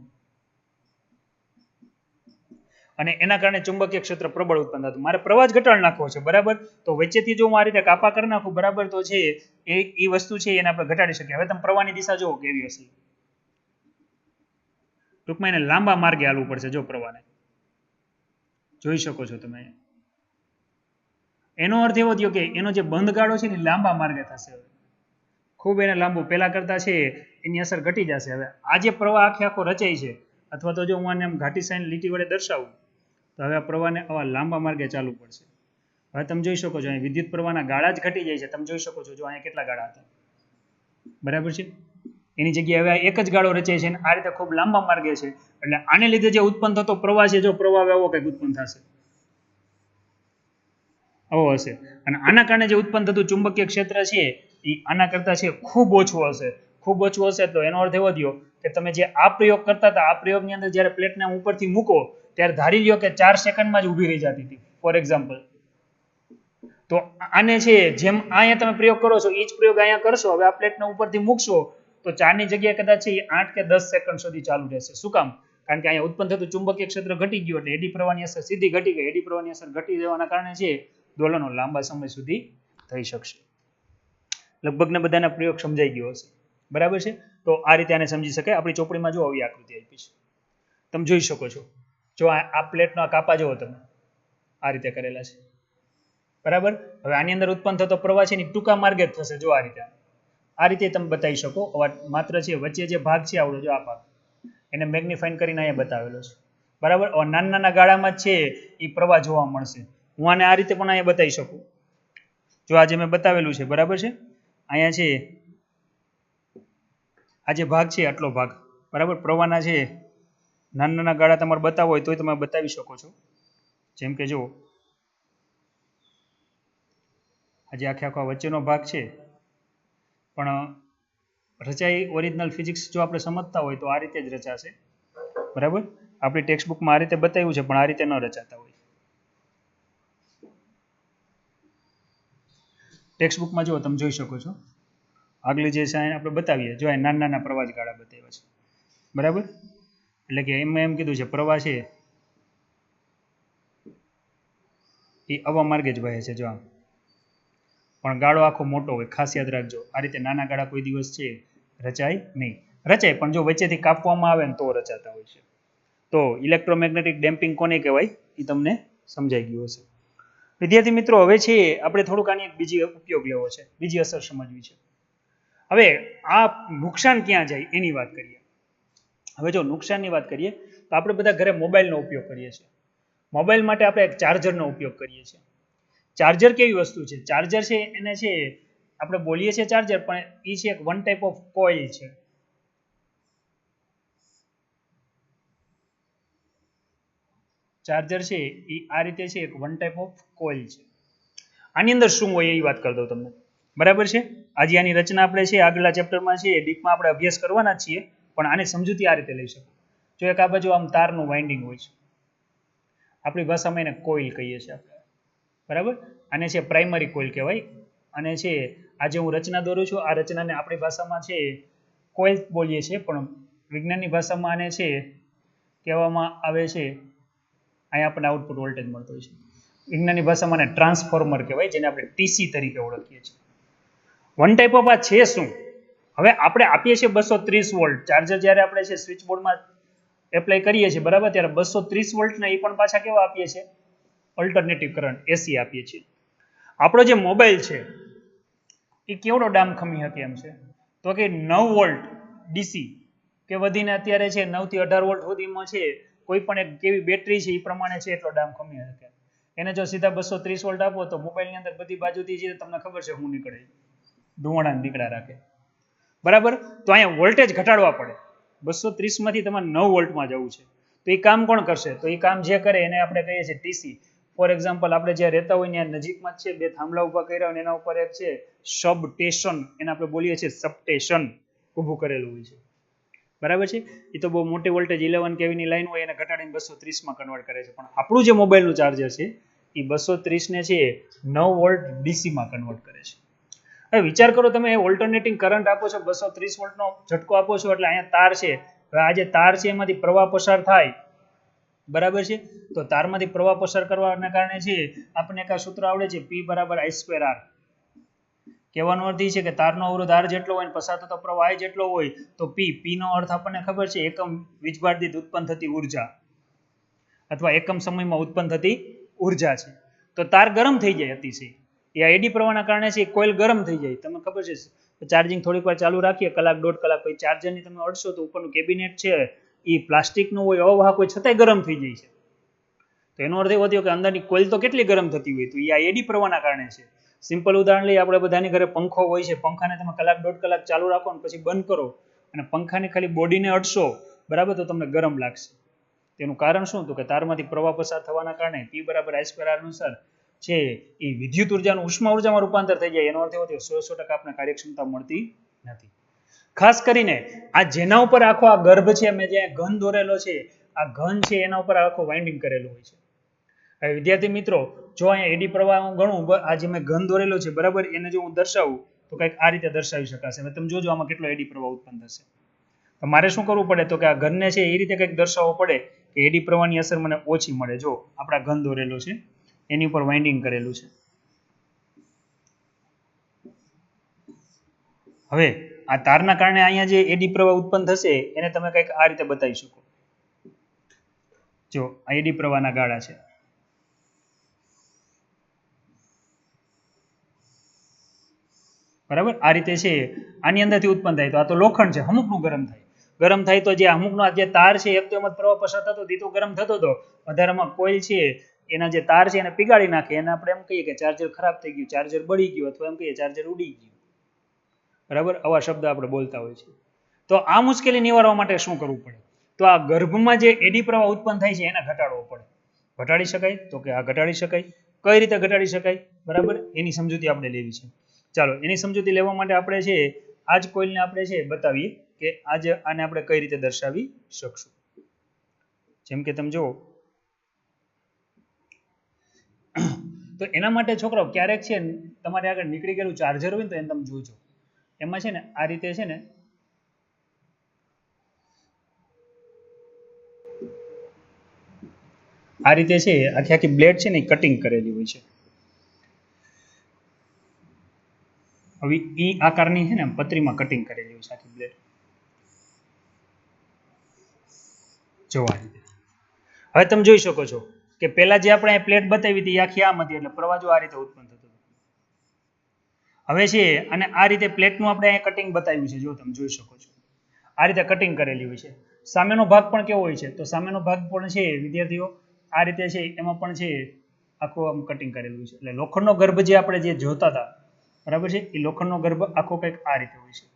અને એના કારણે ચુંબકીય ક્ષેત્ર પ્રબળ ઉત્પન્ન થતું. મારે પ્રવાહ જ ઘટાડી નાખવો છે, બરાબર, તો વચ્ચેથી જો હું આ રીતે કાપા કરી નાખું, બરાબર, તો છે એ વસ્તુ છે એને આપણે ઘટાડી શકીએ. હવે તમે પ્રવાહની દિશા જુઓ કેવી હશે. ટૂંકમાં એને લાંબા માર્ગે હાલવું પડશે. જો પ્રવાહને જોઈ શકો છો તમે, એનો અર્થ એવો થયો કે એનો જે બંધ ગાળો છે ને લાંબા માર્ગે થશે, ખૂબ એને લાંબુ પેલા કરતા છે એની અસર ઘટી જશે. હવે આ જે પ્રવાહ આખો રચાય છે, અથવા તો જો હું આને ઘાટી સાઈન લીટી વડે દર્શાવું તો હવે આ પ્રવાહને આવા લાંબા માર્ગે ચાલુ પડશે. હવે તમે જોઈ શકો છો અહીં વિદ્યુત પ્રવાહના ગાળા જ ઘટી જાય છે. તમે જોઈ શકો છો જો અહીંયા કેટલા ગાળા હતા, બરાબર છે. એની જગ્યાએ હવે એક જ ગાળો રચાય છે અને આ રીતે ખૂબ લાંબા માર્ગે છે. એટલે આને લીધે જે ઉત્પન્ન થતો પ્રવાહ છે, જો પ્રવાહ આવો કંઈક ઉત્પન્ન થશે, આવો હશે. અને આના કારણે જે ઉત્પન્ન થતું ચુંબકીય ક્ષેત્ર છે એ આના કરતા છે ખૂબ ઓછું હશે. ખૂબ ઓછું હશે તો એનો અર્થ એવો થયો કે તમે જે આ પ્રયોગ કરતા હતા, આ પ્રયોગની અંદર જ્યારે પ્લેટને ઉપરથી મૂકો ત્યારે ધારી લ્યો કે 4 સેકન્ડમાં જ ઊભી રહી જતી હતી, ફોર એક્ઝામ્પલ. તો આને છે જેમ અહીંયા તમે પ્રયોગ કરો છો એ જ પ્રયોગ અહીંયા કરશો. હવે આ પ્લેટને ઉપરથી મૂકશો તો 4 ની જગ્યાએ કદાચ છે 8 કે 10 સેકન્ડ સુધી ચાલુ રહેશે. શું કામ? કારણ કે અહીંયા ઉત્પન્ન થતું ચુંબકીય ક્ષેત્ર ઘટી ગયું એટલે એડી પ્રવાહની અસર સીધી ઘટી ગઈ. એડી પ્રવાહની અસર ઘટી જવાના કારણે છે દોલનો લાંબા સમય સુધી થઈ શકશે. લગભગ ને બધાના પ્રયોગ સમજાઈ ગયો હશે, બરાબર છે. તો આ રીતે આને સમજી શકાય. આપણી ચોપડીમાં જો આવી આકૃતિ આપી છે, તમે જોઈ શકો છો. જો આ પ્લેટનો કાપા જુઓ તમે, આ રીતે કરેલા છે, બરાબર. હવે આની અંદર ઉત્પન્ન થતો પ્રવાહ છે ને ટૂંકા માર્ગે જ થશે. જો આ રીતે તમે બતાવી શકો. માત્ર છે વચ્ચે જે ભાગ છે આવડો, જો આ ભાગ એને મેગ્નિફાઈન કરીને અહીંયા બતાવેલો છે, બરાબર. નાના નાના ગાળામાં છે એ પ્રવાહ જોવા મળશે. હું આને આ રીતે પણ અહીંયા બતાવી શકું. જો આજે મેં બતાવેલું છે, બરાબર છે. અહીંયા છે આ જે ભાગ છે આટલો ભાગ, બરાબર. પ્રવાહના છે નાના નાના ગાળા તમારે બતાવો હોય તોય તમે બતાવી શકો છો. જેમ કે જો આજે આખો વચ્ચેનો ભાગ છે, પણ રચાઈ ઓરિજિનલ ફિઝિક્સ જો આપણે સમજતા હોય તો આ રીતે જ રચાશે, બરાબર. આપણી ટેક્સ્ટ બુકમાં આ રીતે બતાવ્યું છે પણ આ રીતે ન રચાતા હોય. ટેક્સ્ટ બુકમાં જો તમે જોઈ શકો છો આગલી જે છે આપણે બતાવીએ, જો નાના નાના પ્રવાહ ગાળા બતાવ્યા છે, બરાબર. એટલે કે એમાં એમ કીધું છે પ્રવાહ છે એ આવા માર્ગે જ વહે છે, જો આમ. પણ ગાળો આખો મોટો હોય, ખાસ યાદ રાખજો. આ રીતે નાના ગાળા કોઈ દિવસ છે રચાય નહીં. રચાય પણ જો વચ્ચેથી કાપવામાં આવે ને તો રચાતા હોય છે. તો ઇલેક્ટ્રોમેગ્નેટિક ડેમ્પિંગ કોને કહેવાય એ તમને સમજાઈ ગયું હશે. વિદ્યાર્થી મિત્રો, હવે છે આપણે થોડુંક આની બીજી ઉપયોગ લેવો છે, બીજી અસર સમજવી છે. હવે આ નુકસાન ક્યાં જાય એની વાત કરીએ. હવે જો નુકસાનની વાત કરીએ તો આપણે બધા ઘરે મોબાઈલનો ઉપયોગ કરીએ છીએ. મોબાઈલ માટે આપણે એક ચાર્જરનો ઉપયોગ કરીએ છીએ. ચાર્જર કેવી વસ્તુ છે? ચાર્જર છે એને છે આપણે બોલીએ છીએ ચાર્જર, પણ એ છે એક વન ટાઈપ ઓફ કોઇલ છે. ચાર્જર છે એ આ રીતે છે એક વન ટાઈપ ઓફ કોઇલ છે. આની અંદર શું હોય એ વાત કરી દઉં તમને, બરાબર છે. આજે આની રચના આપણે છે આગલા ચેપ્ટરમાં છે ડીપમાં આપણે અભ્યાસ કરવાના છીએ, પણ આને સમજૂતી આ રીતે લઈ શકો. જો એક આ બાજુ આમ તારનું વાઇન્ડિંગ હોય છે, આપણી ભાષામાં એને કોઇલ કહીએ છીએ આપણે, બરાબર. આને છે પ્રાઇમરી કોઇલ કહેવાય. અને છે આજે હું રચના દોરું છું, આ રચનાને આપણી ભાષામાં છે કોઇલ બોલીએ છીએ, પણ વિજ્ઞાનની ભાષામાં આને છે કહેવામાં આવે છે, અહીંયા આપણને આઉટપુટ વોલ્ટેજ મળતો હોય છે. વિજ્ઞાનની ભાષામાં આને ટ્રાન્સફોર્મર કહેવાય, જેને આપણે ટીસી તરીકે ઓળખીએ છીએ. વન ટાઈપ ઓફ આ છે શું? હવે આપણે આપીએ છીએ 230 વોલ્ટ. ચાર્જર જ્યારે આપણે છે સ્વિચ બોર્ડમાં એપ્લાય કરીએ છીએ, બરાબર, ત્યારે 230 વોલ્ટને એ પણ પાછા કેવા આપીએ છીએ? ઓલ્ટરનેટિવ કરંટ, એસી આપીએ છીએ. આપણો જે મોબાઈલ છે એ કેવડો ડામ ખમી શકે એમ છે? તો કે 9 વોલ્ટ ડીસી કે વધીને અત્યારે છે 9 થી 18 વોલ્ટ સુધીમાં છે કોઈ પણ એક કેવી બેટરી છે એ પ્રમાણે છે એટલો ડામ ખમી શકે. એને જો સીધા 230 વોલ્ટ આપો તો મોબાઈલની અંદર બધી બાજુથી છે તમને ખબર છે શું નીકળે? ધુવાણા નીકળ્યા રાખે, બરાબર. તો અહીંયા વોલ્ટેજ ઘટાડવા પડે. 230 માંથી તમારે 9 વોલ્ટમાં જવું છે, તો એ કામ કોણ કરશે? તો એ કામ જે કરે એને આપણે કહીએ છીએ ટીસી. ફોર એક્ઝામ્પલ, આપણે જ્યાં રહેતા હોય ત્યાં નજીકમાં છે બે થાંભલા ઉભા કર્યા હોય એના ઉપર એક છે સબસ્ટેશન, એને આપણે બોલીએ છીએ સબસ્ટેશન ઊભું કરેલું હોય છે, બરાબર છે. એ તો બહુ મોટી વોલ્ટેજ 11 કેવીની લાઈન હોય એને ઘટાડીને 230માં કન્વર્ટ કરે છે. પણ આપણું જે મોબાઈલનું ચાર્જર છે એ 230 ને છે 9 વોલ્ટ ડીસીમાં કન્વર્ટ કરે છે. હવે વિચાર કરો, તમે ઓલ્ટરનેટિંગ કરંટ આપો છો, 230 વોલ્ટનો ઝટકો આપો છો, એટલે અહીંયા તાર છે. હવે આ જે તાર છે એમાંથી પ્રવાહ પસાર થાય, બરાબર છે. તો તારમાંથી પ્રવાહ પસાર કરવાના કારણે છે આપણને એક સૂત્ર આવડે છે, P = I²R. કહેવાનો અર્થ એ છે કે તારનો અવરોધ R જેટલો હોય ને પસાર થતો પ્રવાહ I જેટલો હોય તો P નો અર્થ આપણને ખબર છે એકમ વીજભાર દીઠ ઉત્પન્ન થતી ઉર્જા, અથવા એકમ સમયમાં ઉત્પન્ન થતી ઉર્જા છે. તો તાર ગરમ થઈ જાય અતિશય. એ આ એડી પ્રવાહના કારણે છે કોઇલ ગરમ થઈ જાય. તમને ખબર છે ચાર્જિંગ થોડીક વાર ચાલુ રાખીએ, કલાક દોઢ કલાક, પછી ચાર્જરની તમે અડશો તો ઉપરનું કેબિનેટ છે એ પ્લાસ્ટિકનું હોય, અવાહક હોય, છતાંય ગરમ થઈ જાય છે. તો એનો અર્થ એવો થયો કે અંદરની કોઇલ તો કેટલી ગરમ થતી હોય, તો એ આ એડી પ્રવાહના કારણે છે. સિમ્પલ ઉદાહરણ લઈએ, આપણે બધાની ઘરે પંખો હોય છે, પંખાને તમે કલાક દોઢ કલાક ચાલુ રાખો ને પછી બંધ કરો અને પંખાને ખાલી બોડીને અડશો, બરાબર, તો તમને ગરમ લાગશે. તેનું કારણ શું? તો કે તારમાંથી પ્રવાહ પસાર થવાના કારણે P બરાબર I² અનુસાર છે એ વિદ્યુત ઉર્જાનું ઉષ્મા ઉર્જામાં રૂપાંતર થઈ જાય. એનો અર્થ એવો થયો 100% આપણે કાર્યક્ષમતા મળતી નથી. ખાસ કરીને આ જેના ઉપર આખો આ ગર્ભ છે, મેં જે ઘન દોરેલો છે, આ ઘન છે એના ઉપર આખો વાઇન્ડિંગ કરેલું હોય છે. હવે વિદ્યાર્થી મિત્રો, જો અહીંયા એડી પ્રવાહ હું ગણું, આ જે મેં ઘન દોરેલો છે, બરાબર, એને જો હું દર્શાવું તો કંઈક આ રીતે દર્શાવી શકાશે. હવે તમે જોજો આમાં કેટલો એડી પ્રવાહ ઉત્પન્ન થશે. તો મારે શું કરવું પડે? તો કે આ ઘનને છે એ રીતે કંઈક દર્શાવવો પડે કે એડી પ્રવાહની અસર મને ઓછી મળે. જો આપણા ઘન દોરેલો છે, એની ઉપર વાઇન્ડિંગ કરેલું છે. હવે આ તારના કારણે અહીંયા જે એડી પ્રવાહ ઉત્પન્ન થશે એને તમે કંઈક આ રીતે બતાવી શકો. જો આ એડી પ્રવાહના ગાળા છે, બરાબર, આ રીતે છે. આની અંદરથી ઉત્પન્ન થાય તો આ તો લોખંડ છે, અમુકનું ગરમ થાય. ગરમ થાય તો જે અમુકનો જે તાર છે એક તો એમાં પ્રવાહ પસાર થતો હતો, એ તો ગરમ થતો હતો. વધારામાં કોઇલ છે એના જે તાર છે એને પીગાળી નાખે. એને આપણે એમ કહીએ કે ચાર્જર ખરાબ થઈ ગયું, ચાર્જર બળી ગયું, અથવા એમ કહીએ ચાર્જર ઉડી ગયું. બરાબર, આવા શબ્દ આપણે બોલતા હોય છે. તો આ મુશ્કેલી નિવારવા માટે શું કરવું પડે? તો આ ગર્ભમાં જે એડી પ્રવાહ ઉત્પન્ન થાય છે એને ઘટાડવો પડે. ઘટાડી શકાય? તો કે આ ઘટાડી શકાય. કઈ રીતે ઘટાડી શકાય? બરાબર, એની સમજૂતી આપણે લેવી છે. ચાલો, એની સમજૂતી લેવા માટે આપણે છે આ જ કોઇલને આપણે છે બતાવીએ કે આજે આને આપણે કઈ રીતે દર્શાવી શકશું. જેમ કે તમે જુઓ, તો એના માટે છોકરાઓ ક્યારેક છે તમારે આગળ નીકળી ગયેલું ચાર્જર હોય ને તો એને તમે જોજો. એમાં છે ને આ રીતે છે ને આ રીતે છે આખી આખી બ્લેડ છે ને કટિંગ કરેલી હોય છે. હવે ઈ આકારની છે ને પતરીમાં કટિંગ કરેલી હોય છે આખી બ્લેડ. જોવા રીતે હવે તમે જોઈ શકો છો કે પહેલા જે આપણે પ્લેટ બતાવી હતી આખી આમ હતી, એટલે પ્રવાહ જો આ રીતે ઉત્પન્ન થતો હતો. હવે છે અને આ રીતે પ્લેટનું આપણે અહીંયા કટિંગ બતાવ્યું છે, જો તમે જોઈ શકો છો આ રીતે કટિંગ કરેલી હોય છે. સામેનો ભાગ પણ કેવો હોય છે? તો સામેનો ભાગ પણ છે વિદ્યાર્થીઓ આ રીતે છે, એમાં પણ છે આખું આમ કટિંગ કરેલું છે. એટલે લોખંડનો ગર્ભ જે આપણે જે જોતા હતા, બરાબર છે, એ લોખંડનો ગર્ભ આખો કંઈક આ રીતે હોય છે.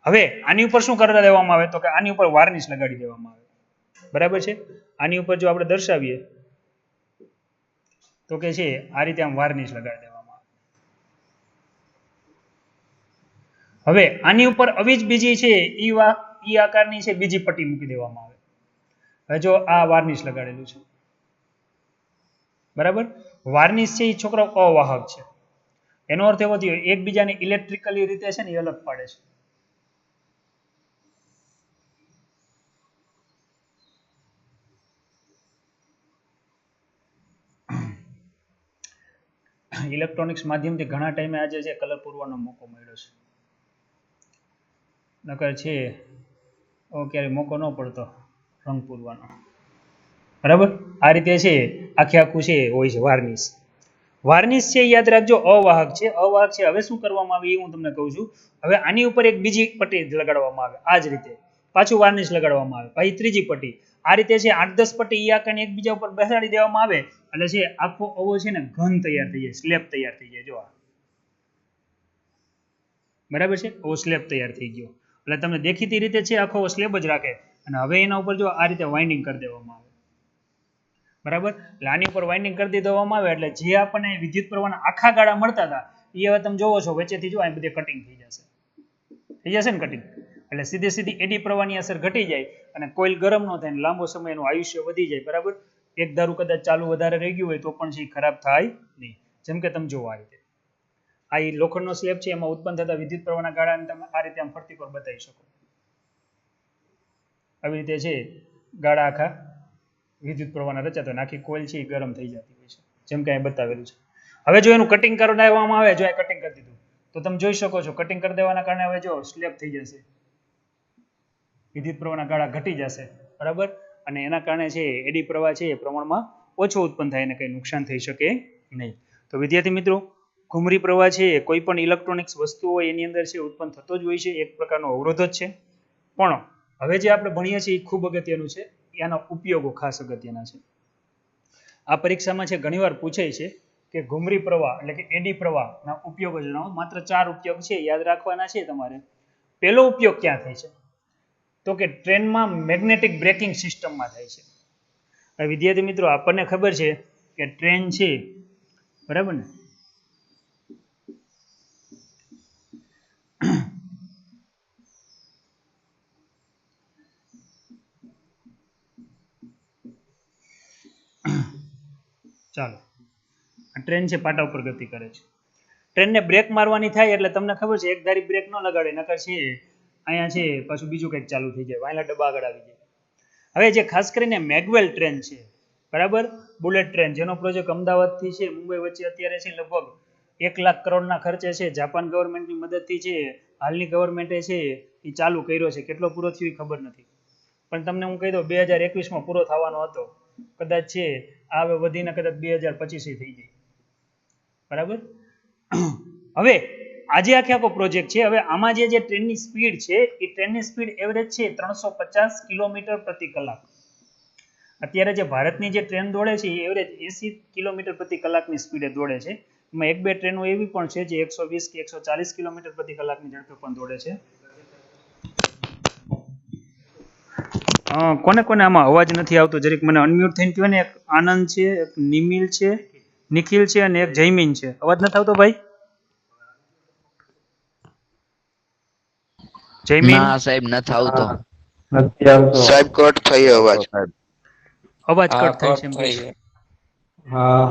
હવે આની ઉપર શું કરતા દેવામાં આવે? તો કે આની ઉપર વાર્નિશ લગાડી દેવામાં આવે. બરાબર છે, આની ઉપર જો આપણે દર્શાવીએ તો કે છે આ રીતે આમ વાર્નિશ લગાડી દેવામાં આવે. હવે આની ઉપર આવી જ બીજી છે ઈ આકારની છે બીજી પટ્ટી મૂકી દેવામાં આવે. હવે જો આ વાર્નિશ લગાડેલું છે, બરાબર. વાર્નિશ છે એ છોકરાઓ અવાહક છે. એનો અર્થ એવો થયો એકબીજાને ઇલેક્ટ્રિકલી રીતે છે ને એ અલગ પાડે છે. ઇલેક્ટ્રોનિક્સ માધ્યમથી ઘણા ટાઈમે આજે છે કલર પૂરવાનો મોકો મળ્યો છે. નકર છે ક્યારે મોકો ન પડતો રંગ પૂરવાનો. બરાબર, આ રીતે છે આખે આખું છે હોય છે વાર્નિશ. વાર્નિશ છે યાદ રાખજો અવાહક છે. અવાહક છે. હવે શું કરવામાં આવે એ હું તમને કહું છું. હવે આની ઉપર એક બીજી પટ્ટી લગાડવામાં આવે આ જ રીતે, પાછું વાર્નિશ લગાડવામાં આવે, પછી ત્રીજી પટ્ટી. આ રીતે છે 8-10 પટ્ટી ઈ આકારની એકબીજા ઉપર બેસાડી દેવામાં આવે એટલે છે આખો અવો છે ને ઘન તૈયાર થઈ જાય, સ્લેબ તૈયાર થઈ જાય. જો આ બરાબર છે, ઓ સ્લેબ તૈયાર થઈ ગયો. એટલે તમને દેખીતી રીતે છે આખો સ્લેબ જ રાખે. અને હવે એના ઉપર જો આ રીતે વાઇન્ડિંગ કરી દેવામાં આવે, બરાબર. એટલે આની ઉપર વાઇન્ડિંગ કરી દેવામાં આવે એટલે જે આપણને વિદ્યુત પ્રવાહના આખા ગાળા મળતા હતા એ હવે તમે જોવો છો વચ્ચેથી જો આ બધી કટિંગ થઈ જશે. થઈ જશે ને કટિંગ. એટલે સીધી એડી પ્રવાહની અસર ઘટી જાય અને કોઇલ ગરમ ન થાય, લાંબો સમય એનું આયુષ્ય વધી જાય. બરાબર, એક ધારું કદાચ ચાલુ વધારે રહી ગયું હોય તો પણ છે ખરાબ થાય નહીં. જેમ કે તમે જોવો આ રીતે આ લોખંડનો સ્લેબ છે, એમાં ઉત્પન્ન થતા વિદ્યુત પ્રવાહના ગાળાને તમે આ રીતે આમ ફરતી પર બતાવી શકો. આવી રીતે છે ગાળા આખા વિદ્યુત પ્રવાહના રચાતો હોય, આખી કોઇલ છે એ ગરમ થઈ જતી હોય છે, જેમ કે અહીં બતાવેલું છે. હવે જો એનું કટિંગ કરવામાં આવે, જો આ કટિંગ કરી દીધું તો તમે જોઈ શકો છો કટિંગ કરી દેવાના કારણે હવે જો સ્લેબ થઈ જશે, વિદ્યુત પ્રવાહના ગાળા ઘટી જશે. બરાબર, અને એના કારણે છે એડી પ્રવાહ છે એ પ્રમાણમાં ઓછો ઉત્પન્ન થાય અને કંઈ નુકસાન થઈ શકે નહીં. તો વિદ્યાર્થી મિત્રો, ઘુમરી પ્રવાહ છે કોઈ પણ ઇલેક્ટ્રોનિક્સ વસ્તુ હોય એની અંદર છે ઉત્પન્ન થતો જ હોય છે, એક પ્રકારનો અવરોધ જ છે. પણ હવે જે આપણે ભણીએ છીએ એ ખૂબ અગત્યનું છે, એના ઉપયોગો ખાસ અગત્યના છે. આ પરીક્ષામાં છે ઘણીવાર પૂછાય છે કે ઘુમરી પ્રવાહ એટલે કે એડી પ્રવાહના ઉપયોગો જણાવો. માત્ર 4 ઉપયોગ છે, યાદ રાખવાના છે તમારે. પહેલો ઉપયોગ ક્યાં થાય છે? તો કે ટ્રેનમાં મેગ્નેટિક બ્રેકિંગ સિસ્ટમમાં થાય છે. હવે વિદ્યાર્થી મિત્રો, આપણને ખબર છે કે ટ્રેન છે, બરાબર ને, ચાલો, ટ્રેન છે પાટા ઉપર ગતિ કરે છે. ટ્રેનને બ્રેક મારવાની થાય એટલે તમને ખબર છે એક ધારી બ્રેક ન લગાડે, નકર છે અહીંયા છે પાછું બીજું કંઈક ચાલુ થઈ જાય, વાયલા ડબ્બા આગળ આવી જાય. હવે જે ખાસ કરીને મેગવેલ ટ્રેન છે, બરાબર, બુલેટ ટ્રેન, જેનો પ્રોજેક્ટ અમદાવાદથી છે મુંબઈ વચ્ચે અત્યારે છે લગભગ 1 લાખ કરોડના ખર્ચે છે, જાપાન ગવર્મેન્ટની મદદથી છે, હાલની ગવર્મેન્ટે છે એ ચાલુ કર્યો છે. કેટલો પૂરો થયો એ ખબર નથી, પણ તમને હું કહી દઉં 2021માં પૂરો થવાનો હતો. કદાચ છે આ હવે વધીને કદાચ 2025 થઈ જાય, બરાબર. હવે આજે આખો પ્રોજેક્ટ છે. હવે આમાં જે ટ્રેનની સ્પીડ છે એ ટ્રેનની સ્પીડ એવરેજ છે 350 કિલોમીટર પ્રતિ કલાક. અત્યારે જે ભારતની જે ટ્રેન દોડે છે એ એવરેજ 80 કિલોમીટર પ્રતિ કલાકની સ્પીડે દોડે છે. એમાં 1-2 ટ્રેનો એવી પણ છે જે 120 કે 140 કિલોમીટર પ્રતિ કલાકની ઝડપે પણ દોડે છે. કોને કોને આમાં અવાજ નથી આવતો? જરીક મને અનમ્યુટ થઈને કહો ને. એક આનંદ છે, એક નિમિલ છે, નિખિલ છે અને એક જયમીન છે. અવાજ નથી આવતો ભાઈ? જયમીન? ના સાહેબ નથી આવતો. નથી આવતો સાહેબ કટ થઈ અવાજ. અવાજ હા કટ થાય છે કટ એમ થઈ કે. છે. હા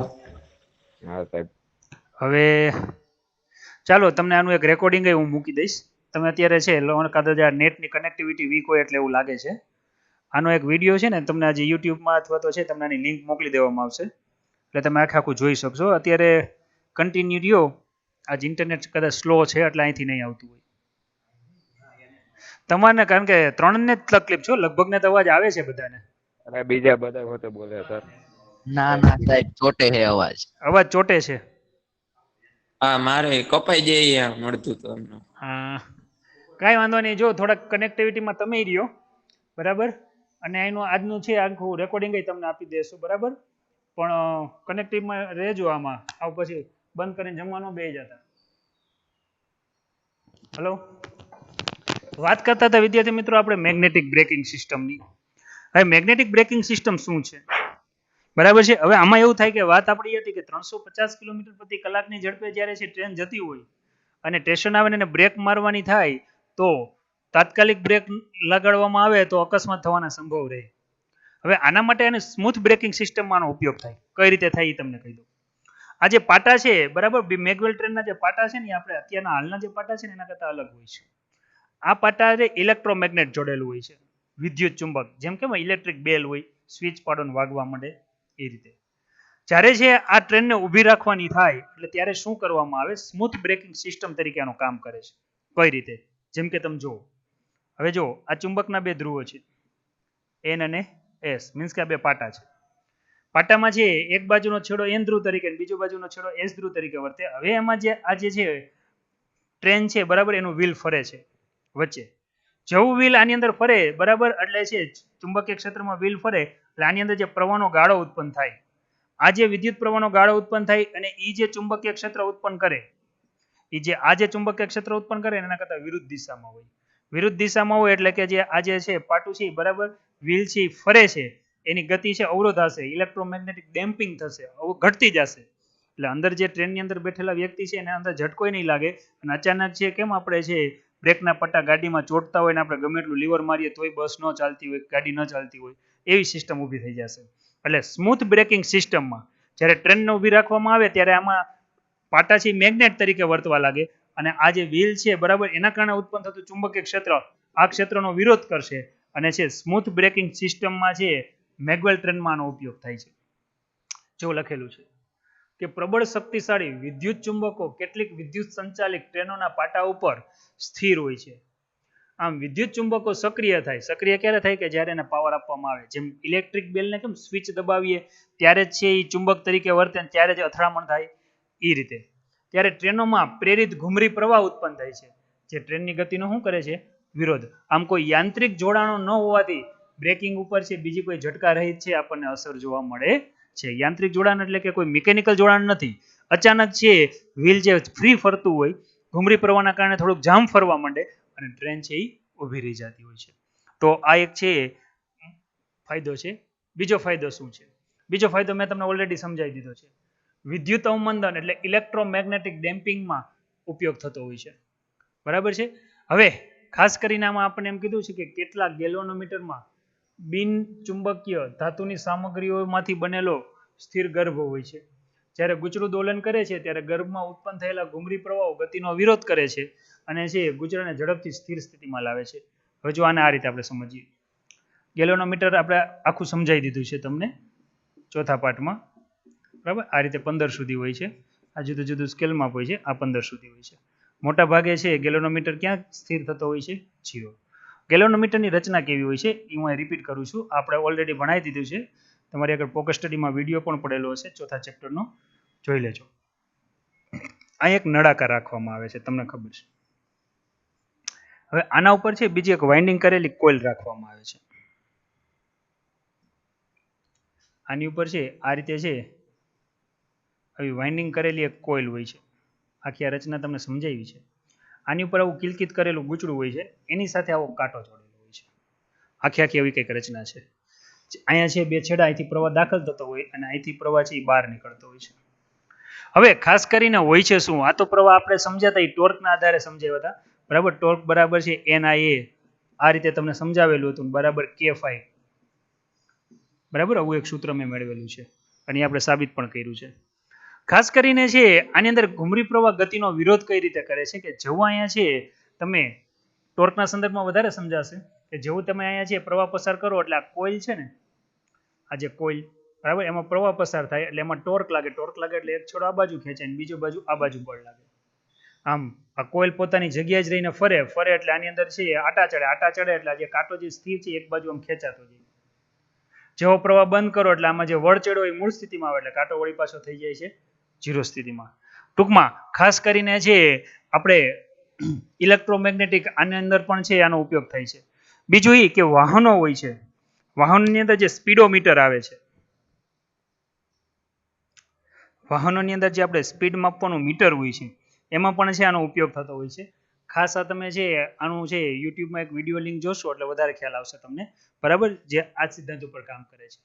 હા સાહેબ. હવે ચાલો, તમને આનું એક રેકોર્ડિંગ હું મૂકી દઈશ. તમે અત્યારે છે કદાચ આ નેટની કનેક્ટિવિટી વીક હોય એટલે એવું લાગે છે. આનો એક વિડીયો છે ને, તમને આજે યુટ્યુબમાં અથવા તો છે તમને આની લિંક મોકલી દેવામાં આવશે, એટલે તમે આખું જોઈ શકશો. અત્યારે કન્ટિન્યુ રહ્યો, આજ ઇન્ટરનેટ કદાચ સ્લો છે એટલે અહીંથી નહીં આવતું હોય તમારે, કારણ કે 3ને જ તકલીફ છો, લગભગ ને તો અવાજ આવે છે બધાને. અરે બીજા બધા હોતે બોલે સર. ના ના સાહેબ, ચોટે હે અવાજ. અવાજ ચોટે છે. હા, મારે કપાઈ જાય મળતું હતું એમનું. હા, કાંઈ વાંધો નહીં. જો થોડાક કનેક્ટિવિટીમાં તમે રહ્યો, બરાબર, અને એનું આજનું છે આખું રેકોર્ડિંગ તમને આપી દેશું, બરાબર. પણ કનેક્ટિવમાં રહેજો. આમાં આવ પછી બંધ કરીને જમવાનો બે જતા. હલો, વાત કરતા હતા વિદ્યાર્થી મિત્રો આપણે મેગ્નેટિક બ્રેકિંગ સિસ્ટમની. હવે મેગ્નેટિક બ્રેકિંગ સિસ્ટમ શું છે, બરાબર છે. હવે આમાં એવું થાય કે વાત આપણી હતી કે 350 કિલોમીટર પ્રતિ કલાકની ઝડપે જ્યારે છે ટ્રેન જતી હોય અને સ્ટેશન આવે ને બ્રેક મારવાની થાય, તો તાત્કાલિક બ્રેક લગાડવામાં આવે તો અકસ્માત થવાના સંભવ રહે. હવે આના માટે એને સ્મૂથ બ્રેકિંગ સિસ્ટમમાં ઉપયોગ થાય. કઈ રીતે થાય એ તમને કહી દઉં. આ જે પાટા છે, બરાબર, મેગવેલ ટ્રેનના જે પાટા છે ને, આપણે અત્યારના હાલના જે પાટા છે ને એના કરતાં અલગ હોય છે. આ પાટા ઇલેક્ટ્રોમેગ્નેટ જોડેલું હોય છે, વિદ્યુત ચુંબક. જેમ કે ઇલેક્ટ્રિક બેલ હોય, સ્વિચ પાડો ને વાગવા માંડે એ રીતે. જ્યારે છે આ ટ્રેનને ઊભી રાખવાની થાય એટલે ત્યારે શું કરવામાં આવે? સ્મૂથ બ્રેકિંગ સિસ્ટમ તરીકે આનું કામ કરે છે. કઈ રીતે? જેમ કે તમે જુઓ, હવે જો આ ચુંબકના 2 ધ્રુવો છે, એન અને એસ, મીન્સ કે આ 2 પાટા છે. પાટામાં છે એક બાજુનો છેડો એન ધ્રુવ તરીકે બીજો બાજુનો છેડો એસ ધ્રુવ તરીકે વર્તે. હવે એમાં જે આ જે છે ટ્રેન છે, બરાબર, એનું વ્હીલ ફરે છે વચ્ચે. જેવું વ્હીલ આની અંદર ફરે, બરાબર, એટલે છે ચુંબકીય ક્ષેત્રમાં વ્હીલ ફરે એટલે આની અંદર જે પ્રવાહનો ગાળો ઉત્પન્ન થાય, આ જે વિદ્યુત પ્રવાહનો ગાળો ઉત્પન્ન થાય અને એ જે ચુંબકીય ક્ષેત્ર ઉત્પન્ન કરે, એ જે આ જે ચુંબકીય ક્ષેત્ર ઉત્પન્ન કરે એના કરતાં વિરુદ્ધ દિશામાં હોય. વિરુદ્ધ દિશામાં હોય એટલે કે જે આ જે છે પાટું છે, બરાબર, વ્હીલ છે ફરે છે, એની ગતિ છે અવરોધ હશે, ઇલેક્ટ્રોમેગ્નેટિક ડેમ્પિંગ થશે, ઘટતી જશે. એટલે અંદર જે ટ્રેનની અંદર બેઠેલા વ્યક્તિ છે એને અંદર ઝટકોય નહીં લાગે. અને અચાનક છે કેમ આપણે છે બ્રેકના પટ્ટા ગાડીમાં ચોટતા હોય ને આપણે ગમે એટલું લીવર મારીએ તોય બસ ન ચાલતી હોય, ગાડી ન ચાલતી હોય, એવી સિસ્ટમ ઊભી થઈ જશે. એટલે સ્મૂથ બ્રેકિંગ સિસ્ટમમાં જ્યારે ટ્રેનને ઊભી રાખવામાં આવે ત્યારે આમાં પાટા છે મેગ્નેટ તરીકે વર્તવા લાગે અને આ જે વ્હીલ છે, બરાબર, એના કારણે ઉત્પન્ન થતું ચુંબકીય ક્ષેત્ર આ ક્ષેત્રનો વિરોધ કરશે અને છે સ્મૂથ બ્રેકિંગ સિસ્ટમમાં છે મેગવેલ ટ્રેનમાં આનો ઉપયોગ થાય છે. જો લખેલું છે કે પ્રબળ શક્તિશાળી વિદ્યુત ચુંબકો કેટલીક વિદ્યુત સંચાલિત ટ્રેનોના પાટા ઉપર સ્થિર હોય છે. આમ વિદ્યુત ચુંબકો સક્રિય થાય. સક્રિય ક્યારે થાય? કે જ્યારે એને પાવર આપવામાં આવે. જેમ ઇલેક્ટ્રિક બેલને કેમ સ્વિચ દબાવીએ ત્યારે જ છે એ ચુંબક તરીકે વર્તે ને ત્યારે જ અથડામણ થાય એ રીતે. ત્યારે ટ્રેનોમાં પ્રેરિત ઘુમરી પ્રવાહ ઉત્પન્ન થાય છે, જે ટ્રેનની ગતિનો શું કરે છે? વિરોધ. આમ કોઈ યાંત્રિક જોડાણો ન હોવાથી બ્રેકિંગ ઉપર છે બીજી કોઈ ઝટકા રહિત છે આપણને અસર જોવા મળે છે. યાંત્રિક જોડાણ એટલે કે કોઈ મિકેનિકલ જોડાણ નથી. અચાનક છે વ્હીલ જે ફ્રી ફરતું હોય, ઘુમરી પ્રવાહના કારણે થોડુંક જામ ફરવા માંડે અને ટ્રેન છે એ ઊભી રહી જતી હોય છે. તો આ એક છે ફાયદો છે. બીજો ફાયદો શું છે? બીજો ફાયદો મેં તમને ઓલરેડી સમજાવી દીધો છે. વિદ્યુત અવમંદન એટલે ઇલેક્ટ્રોમેગ્નેટિક ડેમ્પિંગમાં ઉપયોગ થતો હોય છે. બરાબર છે. હવે ખાસ કરીને આમાં આપણે એમ કીધું છે કે કેટલાક ગેલ્વેનોમીટરમાં બિન ચુંબકીય ધાતુની સામગ્રીઓમાંથી બનેલો સ્થિર ગર્ભ હોય છે. જ્યારે ગુચરું દોલન કરે છે ત્યારે ગર્ભમાં ઉત્પન્ન થયેલા ઘુમરી પ્રવાહો ગતિનો વિરોધ કરે છે અને છે ગુચરાને ઝડપથી સ્થિર સ્થિતિમાં લાવે છે. હવે જો આને આ રીતે આપણે સમજીએ. ગેલ્વેનોમીટર આપણે આખું સમજાવી દીધું છે તમને ચોથા પાઠમાં. બરાબર? આ રીતે 15 સુધી હોય છે. આ જુદું જુદું સ્કેલ માપ હોય છે. આ 15 સુધી હોય છે. મોટા ભાગે છે ગેલ્વેનોમીટર ક્યાં સ્થિર થતો હોય છે? 0. ગેલ્વેનોમીટરની રચના કેવી હોય છે એ હું રિપીટ કરું છું. આપણે ઓલરેડી ભણાવી દીધું છે. તમારી આગળ ફોકસ સ્ટડીમાં વિડીયો પણ પડેલો હશે ચોથા ચેપ્ટરનો, જોઈ લેજો. આ એક નળાકાર રાખવામાં આવે છે, તમને ખબર છે. હવે આના ઉપર છે બીજી એક વાઇન્ડિંગ કરેલી કોઇલ રાખવામાં આવે છે. આની ઉપર છે આ રીતે છે આવી વાઇન્ડિંગ કરેલી એક કોઇલ હોય છે. આખી આ રચના તમને સમજાવી છે. આની ઉપર આવું કિલકિત કરેલું ગૂંચળું હોય છે, એની સાથે આવો કાંટો જોડેલો હોય છે. આખી એવી કંઈક રચના છે. અહીંયા છે બે છેડા, અહીંથી પ્રવાહ દાખલ થતો હોય અને અહીંથી પ્રવાહ છે એ બહાર નીકળતો હોય છે. હવે ખાસ કરીને હોય છે શું? આ તો પ્રવાહ આપણે સમજાતા એ ટોર્કના આધારે સમજાવ્યા હતા. બરાબર? ટોર્ક બરાબર છે NIA, આ રીતે તમને સમજાવેલું હતું. બરાબર K5. બરાબર? આવું એક સૂત્ર મેં મેળવેલું છે અને આપણે સાબિત પણ કર્યું છે. ખાસ કરીને છે આની અંદર ઘુમરી પ્રવાહ ગતિનો વિરોધ કઈ રીતે કરે છે કે જેવું અહીંયા છે તમે ટોર્કના સંદર્ભમાં વધારે સમજાશે કે જેવું તમે અહીંયા છે પ્રવાહ પસાર કરો એટલે આ કોઇલ છે ને, આ જે કોઇલ, બરાબર, એમાં પ્રવાહ પસાર થાય એટલે એમાં ટોર્ક લાગે. ટોર્ક લાગે એટલે એક છેડો આ બાજુ ખેંચાય અને બીજો બાજુ આ બાજુ બળ લાગે. આમ આ કોઇલ પોતાની જગ્યાએ જ રહીને ફરે એટલે આની અંદર છે આટા ચડે એટલે જે કાંટો જે સ્થિર છે એક બાજુ આમ ખેંચાતો જાય. જેવો પ્રવાહ બંધ કરો એટલે આમાં જે વળ ચડ્યો એ મૂળ સ્થિતિમાં આવે એટલે કાંટો વળી પાછો થઈ જાય છે 0 સ્થિતિમાં. ટૂંકમાં ખાસ કરીને છે આપણે ઇલેક્ટ્રોમેગ્નેટિક આની અંદર પણ છે આનો ઉપયોગ થાય છે. બીજું એ કે વાહનો હોય છે, વાહનોની અંદર જે સ્પીડોમીટર આવે છે, વાહનોની અંદર જે આપણે સ્પીડ માપવાનું મીટર હોય છે એમાં પણ છે આનો ઉપયોગ થતો હોય છે. ખાસ આ તમે છે આનું છે યુટ્યુબમાં એક વિડીયો લિંક જોશો એટલે વધારે ખ્યાલ આવશે તમને. બરાબર? જે આ સિદ્ધાંત ઉપર કામ કરે છે.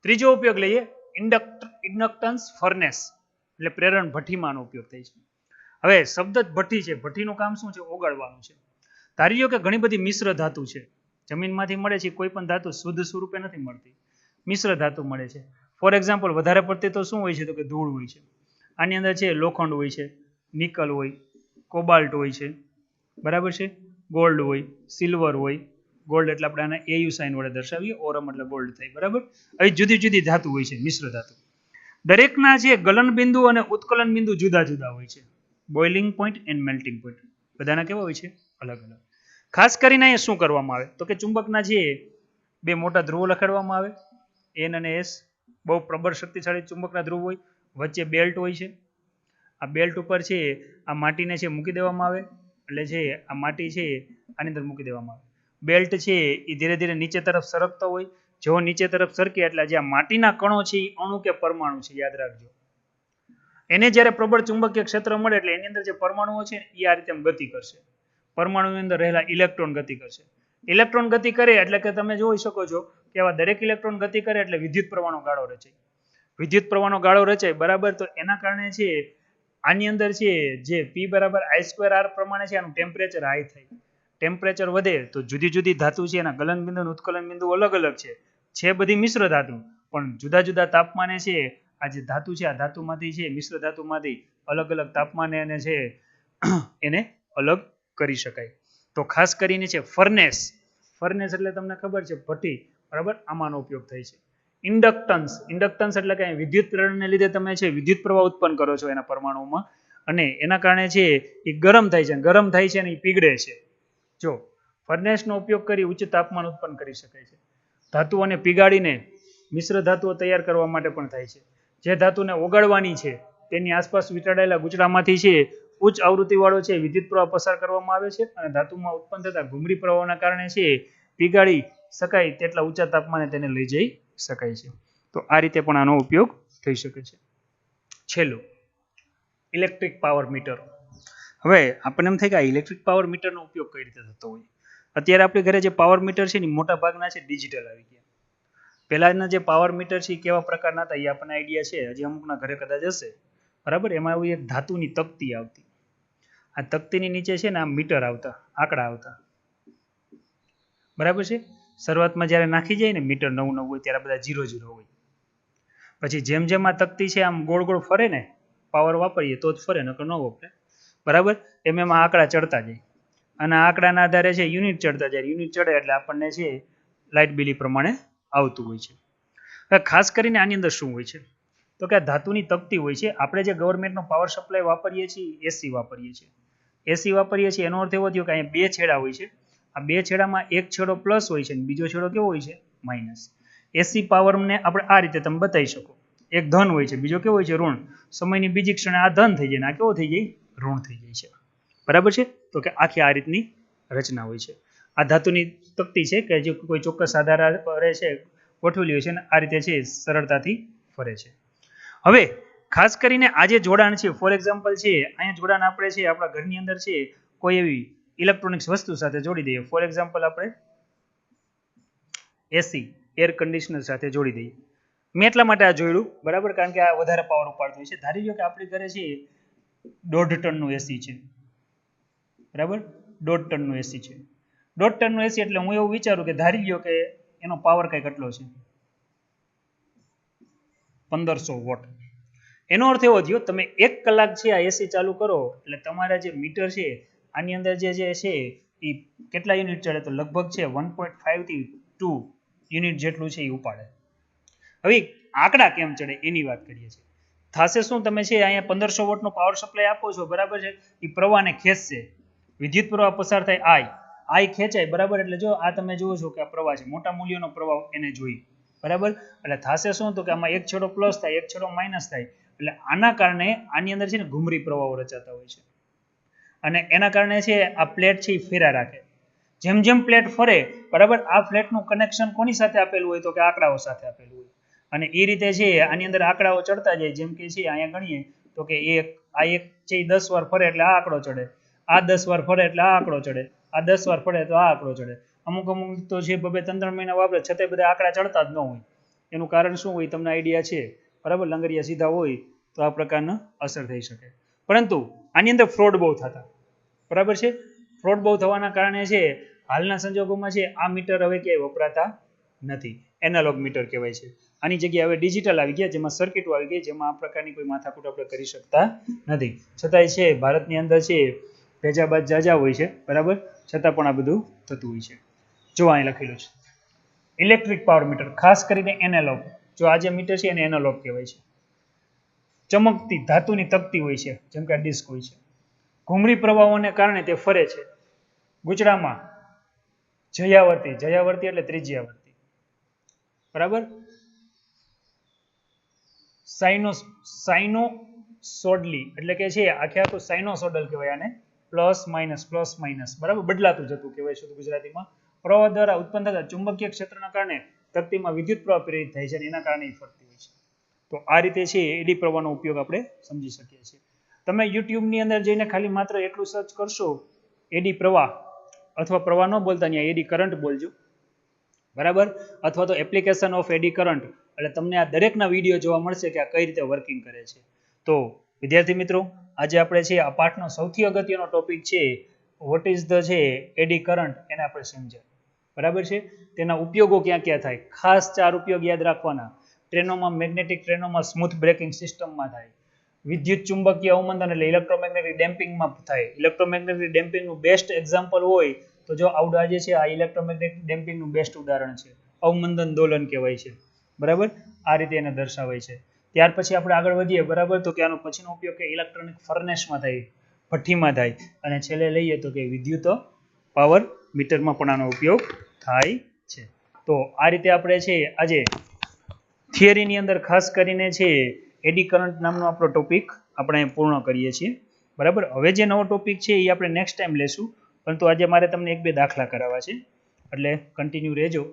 ત્રીજો ઉપયોગ લઈએ, ઇન્ડક્ટન્સ ફર્નેસ એટલે પ્રેરણ ભઠ્ઠીમાં આનો ઉપયોગ થાય છે. હવે શબ્દ જ ભઠ્ઠી છે. ભઠ્ઠીનું કામ શું છે? ઓગાળવાનું છે. ધારી લો કે ઘણી બધી મિશ્ર ધાતુ છે, જમીનમાંથી મળે છે. કોઈ પણ ધાતુ શુદ્ધ સ્વરૂપે નથી મળતી, મિશ્ર ધાતુ મળે છે. ફોર એક્ઝામ્પલ વધારે પડતી તો શું હોય છે? તો કે ધૂળ હોય છે. આની અંદર છે લોખંડ હોય છે, નિકલ હોય, કોબાલ્ટ હોય છે, બરાબર છે, ગોલ્ડ હોય, સિલ્વર હોય. ગોલ્ડ એટલે આપણે આને AU સાઇન વડે દર્શાવીએ, ઓરમ એટલે ગોલ્ડ થાય. બરાબર? આવી જુદી જુદી ધાતુ હોય છે, મિશ્ર ધાતુ. દરેકના છે ગલન બિંદુ અને ઉત્કલન બિંદુ જુદા જુદા હોય છે. Boiling point and melting point બધાના કેવા હોય છે? અલગ અલગ. ખાસ કરીને અહીંયા શું કરવામાં આવે તો કે ચુંબકના છે બે મોટા ધ્રુવો લખાડવામાં આવે, N અને S. બહુ પ્રબળ શક્તિશાળી ચુંબકના ધ્રુવ હોય. વચ્ચે બેલ્ટ હોય છે. આ બેલ્ટ ઉપર છે આ માટીને છે મૂકી દેવામાં આવે એટલે છે આ માટી છે આની અંદર મૂકી દેવામાં આવે. બેલ્ટ છે એ ધીરે ધીરે નીચે તરફ સરકતો હોય. જેવો નીચે તરફ સરકે એટલે જે આ માટીના કણો છે એ અણુ કે પરમાણુ છે, યાદ રાખજો. એને જ્યારે પ્રબળ ચુંબકીય ક્ષેત્ર મળે એટલે એની અંદર જે પરમાણુઓ છે એ આ રીતે ગતિ કરશે. પરમાણુની અંદર રહેલા ઇલેક્ટ્રોન ગતિ કરશે. ઇલેક્ટ્રોન ગતિ કરે એટલે કે તમે જોઈ શકો છો કે આવા દરેક ઇલેક્ટ્રોન ગતિ કરે એટલે વિદ્યુત પ્રવાહનો ગાળો રચાય. વિદ્યુત પ્રવાહનો ગાળો રચાય, બરાબર. તો એના કારણે છે આની અંદર છે જે P બરાબર I²R પ્રમાણે છે આનું ટેમ્પરેચર હાઈ થાય. ટેમ્પરેચર વધે તો જુદી જુદી ધાતુ છે એના ગલન બિંદુ અને ઉત્કલન બિંદુ અલગ અલગ છે બધી મિશ્ર ધાતુ, પણ જુદા જુદા તાપમાને છે આ જે ધાતુ છે આ ધાતુમાંથી છે મિશ્ર ધાતુમાંથી અલગ અલગ તાપમાને એને છે એને અલગ કરી શકાય. તો ખાસ કરીને છે ફર્નેસ એટલે તમને ખબર છે ભઠ્ઠી, બરાબર, આમાંનો ઉપયોગ થાય છે. ઇન્ડક્ટન્સ એટલે કે વિદ્યુત પ્રેરણને લીધે તમે છે વિદ્યુત પ્રવાહ ઉત્પન્ન કરો છો એના પરમાણુમાં અને એના કારણે છે એ ગરમ થાય છે અને એ પીગળે છે. જો ફર્નેસનો ઉપયોગ કરી ઉચ્ચ તાપમાન ઉત્પન્ન કરી શકાય છે. ધાતુઓને પીગાળીને મિશ્ર ધાતુઓ તૈયાર કરવા માટે પણ થાય છે. જે ધાતુને ઓગાળવાની છે તેની આસપાસ વીંટાળેલા ગુચડામાંથી છે ઉચ્ચ આવૃત્તિવાળો છે વિદ્યુત પ્રવાહ પસાર કરવામાં આવે છે અને ધાતુમાં ઉત્પન્ન થતા ઘૂમરી પ્રવાહોના કારણે છે પીગાળી શકાય તેટલા ઊંચા તાપમાને તેને લઈ જઈ શકાય છે. તો આ રીતે પણ આનો ઉપયોગ થઈ શકે છે. છેલ્લું ઇલેક્ટ્રિક પાવર મીટર. હવે આપણને એમ થાય કે આ ઇલેક્ટ્રિક પાવર મીટરનો ઉપયોગ કઈ રીતે થતો હોય. અત્યારે આપણી ઘરે જે પાવર મીટર છે ને મોટા ભાગના છે ડિજિટલ આવી ગયા. પહેલાના જે પાવર મીટર છે એ કેવા પ્રકારના હતા એ આપણને આઈડિયા છે, હજી અમુકના ઘરે કદાચ હશે. બરાબર, એમાં આવી એક ધાતુની તકતી આવતી. આ તકતીની નીચે છે ને આ મીટર આવતા, આંકડા આવતા. બરાબર છે. શરૂઆતમાં જ્યારે નાખી જાય ને મીટર નવું નવું હોય ત્યારે બધા 0 0 હોય. પછી જેમ જેમ આ તકતી છે આમ ગોળ ગોળ ફરે ને, પાવર વાપરીએ તો જ ફરે, નકર ન વપરે. બરાબર, એમાં આંકડા ચડતા જાય અને આ આંકડાના આધારે છે યુનિટ ચડતા જાય. યુનિટ ચડે એટલે આપણને છે લાઇટ બિલ પ્રમાણે આવતું હોય છે. હવે ખાસ કરીને આની અંદર શું હોય છે તો કે આ ધાતુની તકતી હોય છે. આપણે જે ગવર્મેન્ટનો પાવર સપ્લાય વાપરીએ છીએ એસી વાપરીએ છીએ. એસી વાપરીએ છીએ એનો અર્થ એવો થયો કે અહીંયા બે છેડા હોય છે. આ બે છેડામાં એક છેડો પ્લસ હોય છે અને બીજો છેડો કેવો હોય છે માઇનસ. એસી પાવરને આપણે આ રીતે તમે બતાવી શકો. એક ધન હોય છે, બીજો કેવો હોય છે ઋણ. સમયની બીજી ક્ષણે આ ધન થઈ જાય ને આ કેવો થઈ જાય ઋણ થઈ જાય છે. બરાબર છે. તો કે આખી આ રીતની રચના હોય છે. આ ધાતુની તકતી છે કે જે કોઈ ચોક્કસ આધાર રહે છે ગોઠવેલી હોય છે અને આ રીતે છે સરળતાથી ફરે છે. હવે ખાસ કરીને આ જે જોડાણ છે, ફોર એક્ઝામ્પલ છે અહીંયા જોડાણ આપણે છે આપણા ઘરની અંદર છે કોઈ એવી ઇલેક્ટ્રોનિક્સ વસ્તુ સાથે જોડી દઈએ. ફોર એક્ઝામ્પલ આપણે એસી એર કન્ડિશનર સાથે જોડી દઈએ. મેં એટલા માટે આ જોડ્યું, બરાબર, કારણ કે આ વધારે પાવર ઉપાડતું હોય છે. ધારી લો કે આપણી ઘરે છે 1.5 ટનનું એસી છે. બરાબર, 1.5 ટનનું એસી છે. 1.5 ટનનું એસી એટલે હું એવું વિચારું કે ધારી લ્યો કે એનો પાવર કઈ કેટલો છે 1500 વોટ. એનો અર્થ એવો થયો તમે 1 કલાક છે આ એસી ચાલુ કરો એટલે તમારા જે મીટર છે આની અંદર જે છે એ કેટલા યુનિટ ચડે તો લગભગ છે 1.5 થી 2 યુનિટ જેટલું છે એ ઉપાડે. હવે આંકડા કેમ ચડે એની વાત કરીએ છીએ. થશે શું, તમે છે અહીંયા 1500 વોટનો પાવર સપ્લાય આપો છો, બરાબર છે, એ પ્રવાહને ખેંચશે. વિદ્યુત પ્રવાહ પસાર થાય આઈ ખેંચાય, બરાબર. એટલે જો આ તમે જુઓ છો કે આ પ્રવાહ છે, મોટા મૂલ્યનો પ્રવાહ એને જોઈ, બરાબર. એટલે થશે શું તો કે આમાં એક છેડો પ્લસ થાય એક છેડો માઇનસ થાય. એટલે આના કારણે આની અંદર છે ને ઘૂમરી પ્રવાહો રચાતા હોય છે અને એના કારણે છે આ પ્લેટ છે એ ફેરા રાખે. જેમ જેમ પ્લેટ ફરે, બરાબર, આ પ્લેટનું કનેક્શન કોની સાથે આપેલું હોય તો કે આંકડાઓ સાથે આપેલું હોય અને એ રીતે છે આની અંદર આંકડાઓ ચડતા જાય. જેમ કે છે અહીંયા ગણીએ તો કે આ એક છે 10 વાર ફરે એટલે આ આંકડો ચડે, આ 10 વાર ફરે એટલે આ આંકડો ચડે, આ 10 વાર ફરે તો આ આંકડો ચડે. અમુક તો છે 2-3 મહિના વાપરે છતાંય બધા આંકડા ચડતા જ ન હોય. એનું કારણ શું હોય તમને આઈડિયા છે, બરાબર. લંગરિયા સીધા હોય તો આ પ્રકારના અસર થઈ શકે. પરંતુ આની અંદર ફ્રોડ બહુ થતા, બરાબર છે. ફ્રોડ બહુ થવાના કારણે છે હાલના સંજોગોમાં છે આ મીટર હવે ક્યાંય વપરાતા નથી. એનાલોગ મીટર કહેવાય છે. આની જગ્યાએ હવે ડિજિટલ આવી ગયા, જેમાં સર્કિટો આવી ગઈ, જેમાં આ પ્રકારની કોઈ માથાકૂટ આપણે કરી શકતા નથી. છતાંય છે ભારતની અંદર છે ભેજાબાદ જાજા હોય છે, બરાબર, છતાં પણ આ બધું થતું હોય છે. જો અહીં લખેલું છે ઇલેક્ટ્રિક પાવર મીટર, ખાસ કરીને એનાલોગ. જો આ જે મીટર છે એને એનાલોગ કહેવાય છે. ચમકતી ધાતુની તકતી હોય છે, જેમ કે આ ડિસ્ક હોય છે. ઘૂમરી પ્રવાહોને કારણે તે ફરે છે. ગુચડામાં જયાવર્તી એટલે ત્રિજ્યાવર્તી, બરાબર. સાઇનોસોડલી એટલે કે છે આખે આખું સાઇનોસોડલ કહેવાય આને, પ્લસ માઇનસ, બરાબર, બદલાતું જતું કહેવાય શુદ્ધ ગુજરાતીમાં. પ્રવાહ દ્વારા ઉત્પન્ન થતા ચુંબકીય ક્ષેત્રના કારણે તકતીમાં વિદ્યુત પ્રવાહ પ્રેરિત થાય છે અને એના કારણે ફરતી હોય છે. તો આ રીતે છે એડી પ્રવાહનો ઉપયોગ આપણે સમજી શકીએ છીએ. તમે યુટ્યુબની અંદર જઈને ખાલી માત્ર એટલું સર્ચ કરશો એડી પ્રવાહ, અથવા પ્રવાહ ન બોલતા ત્યાં એડી કરંટ બોલજો, બરાબર, અથવા તો એપ્લિકેશન ઓફ એડી કરંટ, એટલે તમને આ દરેકના વિડીયો જોવા મળશે કે આ કઈ રીતે વર્કિંગ કરે છે. તો વિદ્યાર્થી મિત્રો, આજે આપણે છે આ પાઠનો સૌથી અગત્યનો ટોપિક છે વોટ ઇઝ ધ છે એડી કરંટ, એને આપણે સમજ્યા, બરાબર છે. તેના ઉપયોગો ક્યાં ક્યાં થાય, ખાસ 4 ઉપયોગ યાદ રાખવાના. ટ્રેનોમાં, મેગ્નેટિક ટ્રેનોમાં સ્મૂથ બ્રેકિંગ સિસ્ટમમાં થાય. વિદ્યુત ચુંબકીય અવમંદન એટલે ઇલેક્ટ્રોમેગ્નેટિક ડેમ્પિંગમાં થાય. ઇલેક્ટ્રોમેગ્નેટિક ડેમ્પિંગનું બેસ્ટ એક્ઝામ્પલ હોય તો જો આવડા જે છે આ ઇલેક્ટ્રોમેગ્નેટિક ડેમ્પિંગનું બેસ્ટ ઉદાહરણ છે. અવમંદન દોલન કહેવાય છે, બરાબર. આ રીતે એને દર્શાવાય છે. ત્યાર પછી આપણે આગળ વધીએ, બરાબર, તો કે આનો પછીનો ઉપયોગ કે ઇલેક્ટ્રોનિક ફર્નેસમાં થાય, ભઠ્ઠીમાં થાય, અને છેલ્લે લઈએ તો કે વિદ્યુત પાવર મીટરમાં પણ આનો ઉપયોગ થાય છે. તો આ રીતે આપણે છે આજે થિયરીની અંદર ખાસ કરીને છે એડી કરંટ નામનો આપણો ટોપિક આપણે પૂર્ણ કરીએ છીએ. બરાબર. હવે જે નવો ટોપિક છે એ આપણે નેક્સ્ટ ટાઈમ લેશું, પરંતુ આજે મારે તમને 1-2 દાખલા કરાવવા છે, એટલે કન્ટિન્યુ રહેજો.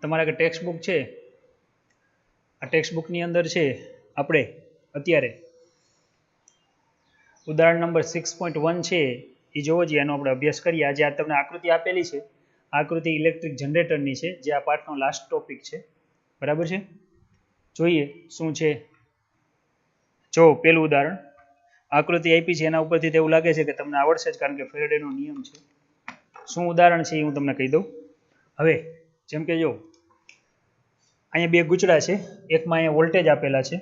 તમારા કે ટેક્સ્ટ બુક છે, આ ટેક્સ્ટ બુકની અંદર છે આપણે અત્યારે ઉદાહરણ નંબર 6.1 છે એ જોવો જોઈએ, એનો આપણે અભ્યાસ કરીએ. આજે આ તમને આકૃતિ આપેલી છે, આકૃતિ ઇલેક્ટ્રિક જનરેટરની છે, જે આ પાઠનો લાસ્ટ ટોપિક છે. બરાબર છે. જોઈએ શું છે. જો પેલું ઉદાહરણ આકૃતિ આપી છે એના ઉપરથી એવું લાગે છે કે તમને આવડશે જ, કારણ કે ફેરેડેનો નિયમ છે. શું ઉદાહરણ છે એ હું તમને કહી દઉં. હવે જેમ કે જો અહીંયા 2 ગુચડા છે, એકમાં અહીંયા વોલ્ટેજ આપેલા છે,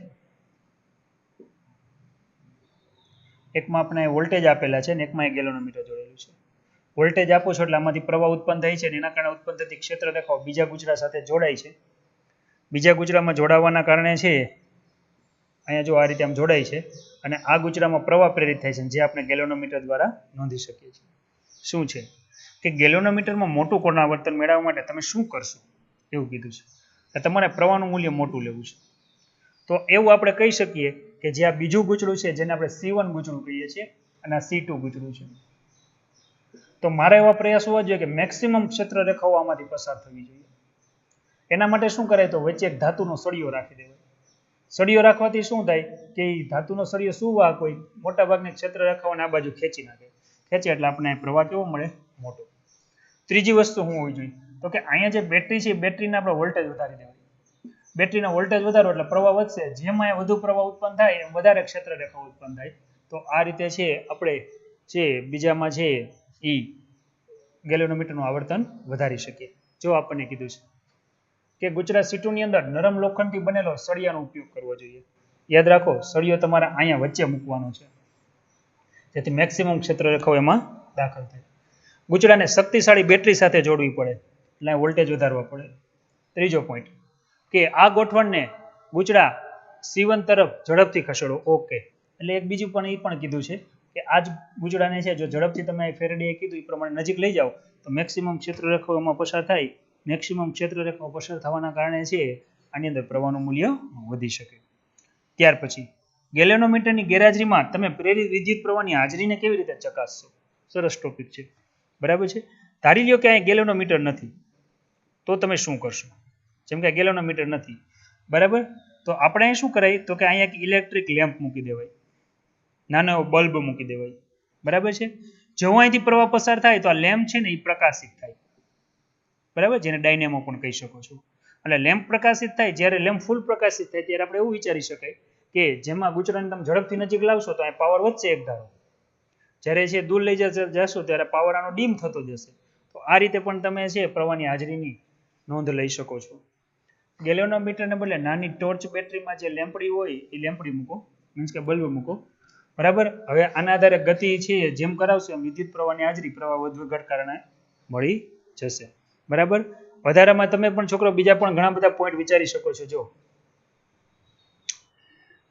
એકમાં આપણે વોલ્ટેજ આપેલા છે અને એકમાં એક ગેલોનોમીટર જોડેલું છે. વોલ્ટેજ આપો છો એટલે આમાંથી પ્રવાહ ઉત્પન્ન થાય છે અને એના કારણે ઉત્પન્ન થતી ક્ષેત્ર રેખાઓ બીજા ગુચડા સાથે જોડાય છે. બીજા ગુચડામાં જોડાવાના કારણે છે અહીંયા જો આ રીતે આમ જોડાય છે અને આ ગુચડામાં પ્રવાહ પ્રેરિત થાય છે, જે આપણે ગેલોનોમીટર દ્વારા નોંધી શકીએ છીએ. શું છે કે ગેલોનોમીટરમાં મોટું કોણાવર્તન મેળવવા માટે તમે શું કરશો એવું કીધું છે કે તમારે પ્રવાહનું મૂલ્ય મોટું લેવું છે. તો એવું આપણે કહી શકીએ કે જે આ બીજું ગુચડું છે, જેને આપણે C1 ગુચડું કહીએ છીએ, અને આ C2 ગુચડું છે. તો મારે એવા પ્રયાસ હોવા જોઈએ કે મેક્સિમમ ક્ષેત્ર રેખાઓ આમાંથી પસાર થવી જોઈએ. એના માટે શું કરાય, તો વચ્ચે એક ધાતુનો સળિયો રાખી દેવાય. સળિયો રાખવાથી શું થાય કે ધાતુનો સળિયો શું વાહક હોય, મોટા ભાગની ક્ષેત્ર રેખાઓને આ બાજુ ખેંચી નાખે. ખેંચે એટલે આપણે પ્રવાહ કેવો મળે, મોટો. ત્રીજી વસ્તુ શું હોવી જોઈએ, તો કે અહીંયા જે બેટરી છે, બેટરીને આપણે વોલ્ટેજ વધારી દેવાય. બેટરીના વોલ્ટેજ વધારો એટલે પ્રવાહ વધશે. જેમ અહીંયા વધુ પ્રવાહ ઉત્પન્ન થાય એમ વધારે ક્ષેત્ર રેખા ઉત્પન્ન થાય. તો આ રીતે છે આપણે છે બીજામાં છે એ ગેલોનોમીટરનું આવર્તન વધારી શકીએ. જો આપણને કીધું છે કે ગુચડા C2 ની અંદર નરમ લોખંડથી બનેલો સળિયાનો ઉપયોગ કરવો જોઈએ. યાદ રાખો, સળિયો તમારે અહીંયા વચ્ચે મૂકવાનો છે, જેથી મેક્સિમમ ક્ષેત્ર રેખાઓ એમાં દાખલ થાય. ગુચડાને શક્તિશાળી બેટરી સાથે જોડવી પડે, એટલે વોલ્ટેજ વધારવા પડે. ત્રીજો પોઈન્ટ કે આ ગોઠવણને ગુચડા C1 તરફ ઝડપથી ખસેડો. ઓકે, એટલે એક બીજું પણ એ પણ કીધું છે કે આ જ ગુચડાને છે જો ઝડપથી તમે ફેરેડેએ કીધું એ પ્રમાણે નજીક લઈ જાઓ તો મેક્સિમમ ક્ષેત્ર રેખાઓ એમાં પસાર થાય. મેક્સિમમ ક્ષેત્ર રેખાઓ પસાર થવાના કારણે છે આની અંદર પ્રવાહનું મૂલ્ય વધી શકે. ત્યાર પછી ગેલેનોમીટરની ગેરહાજરીમાં તમે પ્રેરિત વિદ્યુત પ્રવાહની હાજરીને કેવી રીતે ચકાસશો? સરસ ટોપિક છે. બરાબર છે. ધારી લ્યો કે અહીં ગેલેનોમીટર નથી, તો તમે શું કરશો? જેમ કે ગેલોનોમીટર નથી, બરાબર, તો આપણે અહીં શું કરાય, તો કે અહીંયા એક ઇલેક્ટ્રિક લેમ્પ મૂકી દેવાય, નાનો એવો બલ્બ મૂકી દેવાય. બરાબર છે. જો અહીંથી પ્રવાહ પસાર થાય તો આ લેમ્પ છે ને એ પ્રકાશિત થાય. બરાબર, જેને ડાયનેમો પણ કહી શકો છો. એટલે લેમ્પ પ્રકાશિત થાય, જ્યારે લેમ્પ ફૂલ પ્રકાશિત થાય ત્યારે આપણે એવું વિચારી શકાય કે જેમાં ગુચડાને તમે ઝડપથી નજીક લાવશો તો અહીં પાવર વધશે એક ધારો, જ્યારે છે દૂર લઈ જશો ત્યારે પાવર આનો ડીમ થતો જશે. તો આ રીતે પણ તમે છે પ્રવાહની હાજરીની નોંધ લઈ શકો છો. ગેલોનોમીટરને બદલે નાની ટોર્ચ બેટરીમાં જે લેમ્પડી હોય એ લેમ્પડી મૂકો, મીન્સ કે બલ્બ મૂકો. બરાબર. હવે આના આધારે ગતિ છે જેમ કરાવશો એમ વિદ્યુત પ્રવાહની હાજરી પ્રવાહ વધઘટ કારણે મળી જશે. બરાબર. વધારામાં તમે પણ છોકરો બીજા પણ ઘણા બધા પોઈન્ટ વિચારી શકો છો. જો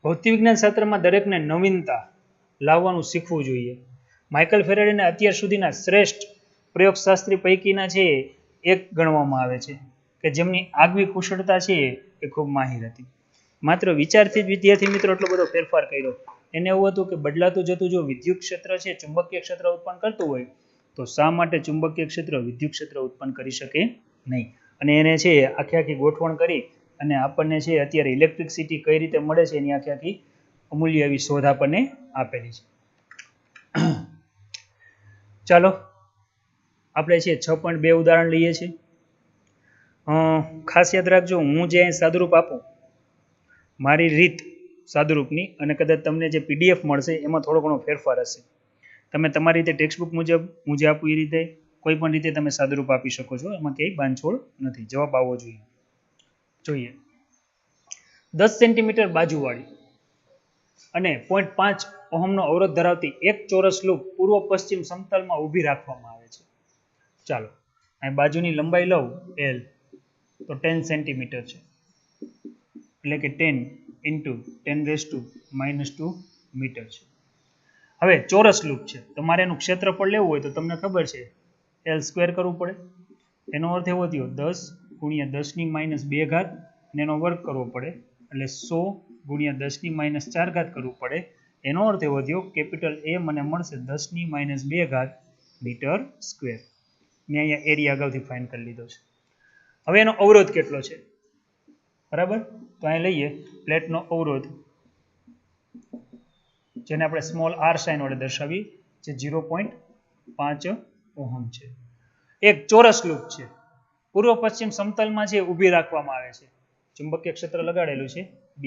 ભૌતિક વિજ્ઞાન શાસ્ત્રમાં દરેકને નવીનતા લાવવાનું શીખવું જોઈએ. માઇકલ ફેરેડેને અત્યાર સુધીના શ્રેષ્ઠ પ્રયોગશાસ્ત્રી પૈકીના છે એક ગણવામાં આવે છે કે જેમની આગવી કુશળતા છે એ ખૂબ માહિર હતી. માત્ર વિચારથી જ વિદ્યાર્થી મિત્રો એટલો બધો ફેરફાર કર્યો. એને એવું હતું કે બદલાતું જતું જો વિદ્યુત ક્ષેત્ર છે ચુંબકીય ક્ષેત્ર ઉત્પન્ન કરતું હોય તો શા માટે ચુંબકીય ક્ષેત્ર વિદ્યુત ક્ષેત્ર ઉત્પન્ન કરી શકે નહીં. અને એને છે આખી ગોઠવણ કરી અને આપણને છે અત્યારે ઇલેક્ટ્રિસિટી કઈ રીતે મળે છે એની આખી અમૂલ્ય એવી શોધ આપણને આપેલી છે. ચાલો આપણે છે 6.2 ઉદાહરણ લઈએ છીએ. ખાસ યાદ રાખજો, હું જે સાદુરૂપ આપું મારી રીત સાદુરૂપની, અને કદાચ તમને જે PDF મળશે એમાં થોડો ઘણો ફેરફાર હશે. તમે તમારી રીતે ટેક્સ્ટબુક મુજબ હું જે આપું એ રીતે કોઈ પણ રીતે તમે સાદુરૂપ આપી શકો છો, એમાં ક્યાંય બાંધછોડ નથી. જવાબ આવવો જોઈએ. 10 સેન્ટીમીટર બાજુવાળી અને 0.5 ઓહમનો અવરોધ ધરાવતી એક ચોરસ લૂપ પૂર્વ પશ્ચિમ સમતલમાં ઊભી રાખવામાં આવે છે. ચાલો અહીં બાજુની લંબાઈ લઉં L, તો 10 સેન્ટીમીટર છે, એટલે કે 10 ઇન્ટુ 10⁻² મીટર છે. હવે ચોરસ લૂપ છે, તમારે એનું ક્ષેત્રફળ લેવું હોય તો તમને ખબર છે L સ્ક્વેર કરવું પડે. એનો અર્થ એવો થયો 10 × 10⁻², અને એનો વર્ગ કરવો પડે, એટલે 100 × 10⁻4 કરવું પડે. એનો અર્થ એવો થયો કેપિટલ A મને મળશે 10⁻² મીટર સ્ક્વેર. મેં અહીંયા એરિયા અગાઉથી ફાઇન્ડ કરી લીધો છે. હવે એનો અવરોધ કેટલો છે, બરાબર? તો અહીં લઈએ પ્લેટનો અવરોધ, જેને આપણે સ્મોલ r સાઇન વડે દર્શાવી, જે 0.5 ઓહમ છે. એક ચોરસ લૂપ છે, પૂર્વ પશ્ચિમ સમતલમાં જે ઊભી રાખવામાં આવે છે, ચુંબકીય ક્ષેત્ર લગાડેલું છે B,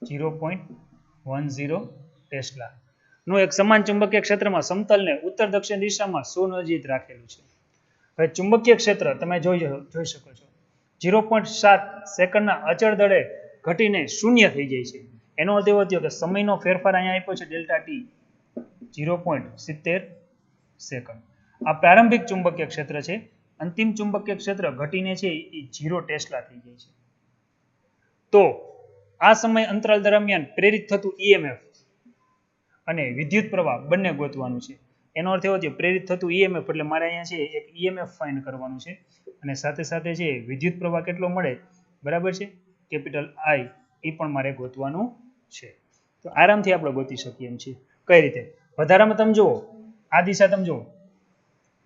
0.10 ટેસ્લા નું એક સમાન ચુંબકીય ક્ષેત્રમાં સમતલને ઉત્તર દક્ષિણ દિશામાં સુનિયોજિત રાખેલું છે. હવે ચુંબકીય ક્ષેત્ર તમે જોઈ શકો છો 0.7 સેકન્ડના અચળ દળે ઘટીને શૂન્ય થઈ જાય છે. એનો અર્થ એવો થયો કે સમયનો ફેરફાર અહીંયા આપ્યો છે ડેલ્ટા ટી 0.70 સેકન્ડ. આ પ્રારંભિક ચુંબકીય ક્ષેત્ર છે. અંતિમ ચુંબકીય ક્ષેત્ર ઘટીને છે એ 0 ટેસ્લા થઈ જાય છે. તો આ સમય અંતરાલ દરમિયાન પ્રેરિત થતું EMF અને વિદ્યુત પ્રવાહ બંને ગોતવાનું છે. એનો અર્થ એવો થયો પ્રેરિત થતું EMF એટલે મારે અહીંયા છે એક EMF ફાઇન્ડ કરવાનું છે, અને સાથે સાથે છે વિદ્યુત પ્રવાહ કેટલો મળે, બરાબર છે, કેપિટલ I, એ પણ મારે ગોતવાનું છે. તો આરામથી આપણે ગોતી શકીએ એમ છીએ. કઈ રીતે? વધારામાં તમે જુઓ, આ દિશા તમે જુઓ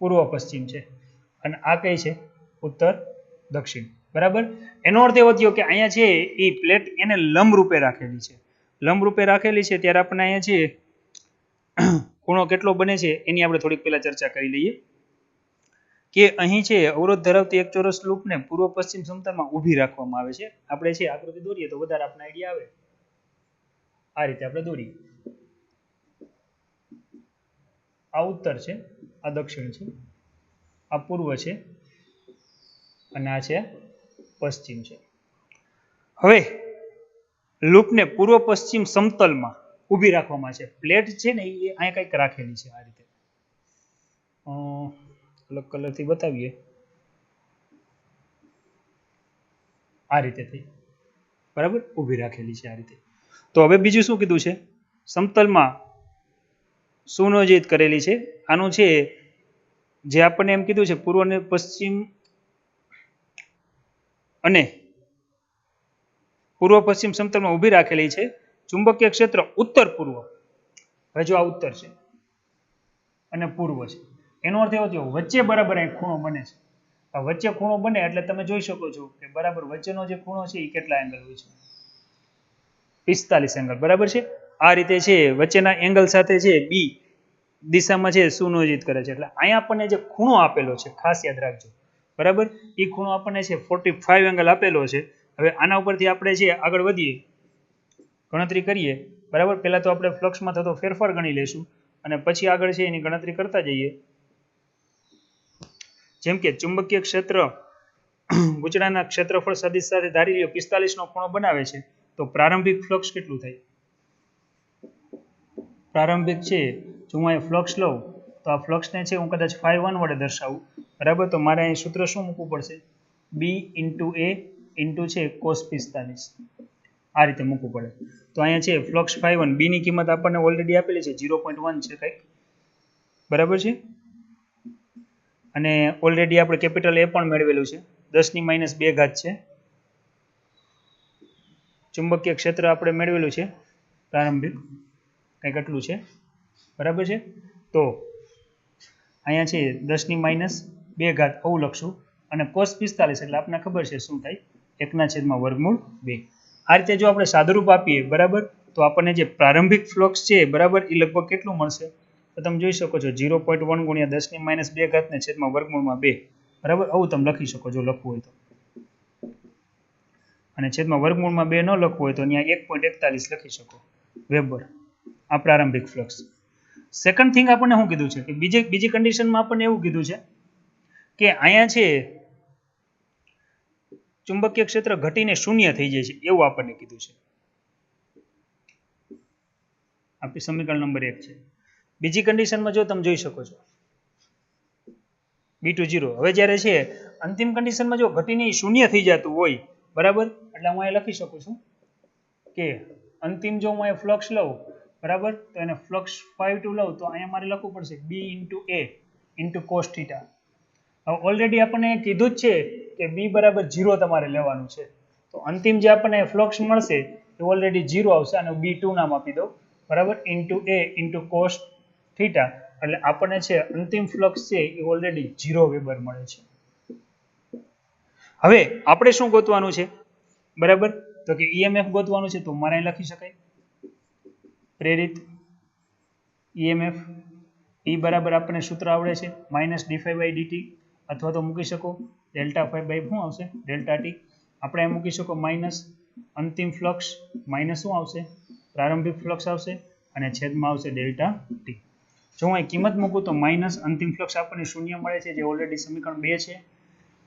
પૂર્વ પશ્ચિમ છે, અને આ કઈ છે ઉત્તર દક્ષિણ, બરાબર? એનો અર્થ એવો થયો કે અહીંયા છે એ પ્લેટ એને લંબ રૂપે રાખેલી છે. લંબ રૂપે રાખેલી છે ત્યારે આપણે અહીંયા છે ખૂણો કેટલો બને છે એની આપણે થોડીક પહેલા ચર્ચા કરી લઈએ, કે અહીં છે અવરોધ ધરાવતી એક ચોરસ લૂપને પૂર્વ પશ્ચિમ સમતલમાં ઊભી રાખવામાં આવે છે. આપણે છે આકૃતિ દોરીએ તો વધારે આપણને આઈડિયા આવે. આ રીતે આપણે દોરીએ. આ ઉત્તર છે, આ દક્ષિણ છે, આ પૂર્વ છે, અને આ છે પશ્ચિમ છે. હવે લૂપને પૂર્વ પશ્ચિમ સમતલમાં ઊભી રાખવામાં છે. પ્લેટ છે ને એ અહીંયા કંઈક રાખેલી છે આ રીતે. અલગ કલરથી બતાવીએ. આ રીતે થઈ, બરાબર, ઊભી રાખેલી છે આ રીતે. તો હવે બીજું શું કીધું છે? સમતલમાં સુનિયોજિત કરેલી છે. આનું છે જે આપણને એમ કીધું છે પૂર્વ અને પશ્ચિમ, અને પૂર્વ પશ્ચિમ સમતલમાં ઊભી રાખેલી છે. ચુંબકીય ક્ષેત્ર ઉત્તર પૂર્વ, હવે જો આ ઉત્તર છે અને પૂર્વ છે, એનો અર્થ એવો થયો વચ્ચે બરાબર અહીં ખૂણો બને છે. આ વચ્ચે ખૂણો બને એટલે તમે જોઈ શકો છો કે બરાબર વચ્ચેનો જે ખૂણો છે એ કેટલા એંગલ હોય છે, 45 એંગલ, બરાબર છે. આ રીતે છે વચ્ચેના એંગલ સાથે છે બી દિશામાં છે સુનિયોજિત કરે છે. એટલે અહીંયા આપણને જે ખૂણો આપેલો છે, ખાસ યાદ રાખજો, બરાબર, એ ખૂણો આપણને છે 45 એંગલ આપેલો છે. હવે આના ઉપરથી આપણે છે આગળ વધીએ, ગણતરી કરીએ, બરાબર. પહેલા તો આપણે ફ્લક્સમાં થતો ફેરફાર ગણી લઈશું, અને પછી આગળ છે એની ગણતરી કરતા જઈએ. જેમ કે ચુંબકીય ક્ષેત્ર ગૂંચળાના ક્ષેત્રફળ સદિશ સાથે ધારી લ્યો 45 નો ખૂણો બનાવે છે, તો પ્રારંભિક ફ્લક્સ કેટલું થાય? પ્રારંભિક છે, જો હું અહીં ફ્લક્સ લઉં તો આ ફ્લક્સને છે હું કદાચ φ1 વડે દર્શાવું, બરાબર. તો મારે અહીં સૂત્ર શું મૂકવું પડશે? B × A × છે cos 45, આ રીતે મૂકવું પડે. તો અહીંયા છે ફ્લક્સ φ1, B ની કિંમત આપણને ઓલરેડી આપેલી છે 0.1 છે કંઈક, બરાબર છે. અને ઓલરેડી આપણે કેપિટલ A પણ મેળવેલું છે, 10⁻² છે. ચુંબકીય ક્ષેત્ર આપણે મેળવેલું છે પ્રારંભિક, કંઈક એટલું છે, બરાબર છે. તો અહીંયા છે 10⁻² આવું લખશું, અને cos 45 એટલે આપણને ખબર છે શું થાય, 1/√2. આ રીતે જો આપણે સાદુરૂપ આપીએ, બરાબર, તો આપણને જે પ્રારંભિક ફ્લક્સ છે, બરાબર, એ લગભગ કેટલું મળશે? તો તમે જોઈ શકો છો 0.1 × 10⁻² ને છેદમાં √2, બરાબર. આવું તમે લખી શકો જો લખવું હોય તો, અને છેદમાં √2 ન લખવું હોય તો અહીંયા 1.41 લખી શકો વેબર. આ પ્રારંભિક ફ્લક્સ. સેકન્ડ થિંગ આપણને શું કીધું છે કે બીજી કન્ડિશનમાં આપણને એવું કીધું છે કે અહીંયા છે ચુંબકીય ક્ષેત્ર ઘટીને શૂન્ય થઈ જાય છે, એવું આપણને કીધું છે. આપણી સમીકરણ નંબર 1 છે. બીજી કન્ડિશનમાં જો તમે જોઈ શકો છો B → 0. હવે જ્યારે છે અંતિમ કન્ડિશનમાં જો ઘટીને ઈ શૂન્ય થઈ જતું હોય બરાબર, એટલે હું અહીં લખી શકું છું કે અંતિમ જો હું અહીં ફ્લક્સ લઉં બરાબર, તો એને ફ્લક્સ 5 લઉં તો અહીંયા મારે લખવું પડશે b into a into cos theta. હવે ઓલરેડી આપણને કીધું જ છે કે b બરાબર 0 તમારે લેવાનું છે, તો અંતિમ જે આપણને ફ્લક્સ મળશે એ ઓલરેડી 0 આવશે અને b2 નામ આપી દો બરાબર, into a into cos theta, એટલે આપણને છે અંતિમ ફ્લક્સ છે એ ઓલરેડી 0 વેબર મળે છે. હવે આપણે શું ગોતવાનું છે બરાબર, તો કે EMF ગોતવાનું છે, તો મારે અહીં લખી શકાય પ્રેરિત EMF E બરાબર આપણને સૂત્ર આવડે છે -d∅dt, અથવા તો મૂકી શકો ડેલ્ટા ફાઈ બાય શું આવશે ડેલ્ટા ટી. આપણે અહીં મૂકી શકો માઇનસ અંતિમ ફ્લક્સ માઇનસ શું આવશે પ્રારંભિક ફ્લક્સ આવશે અને છેદમાં આવશે ડેલ્ટા ટી. જો હું અહીં કિંમત મૂકું તો માઇનસ અંતિમ ફ્લક્સ આપણને શૂન્ય મળે છે, જે ઓલરેડી સમીકરણ 2 છે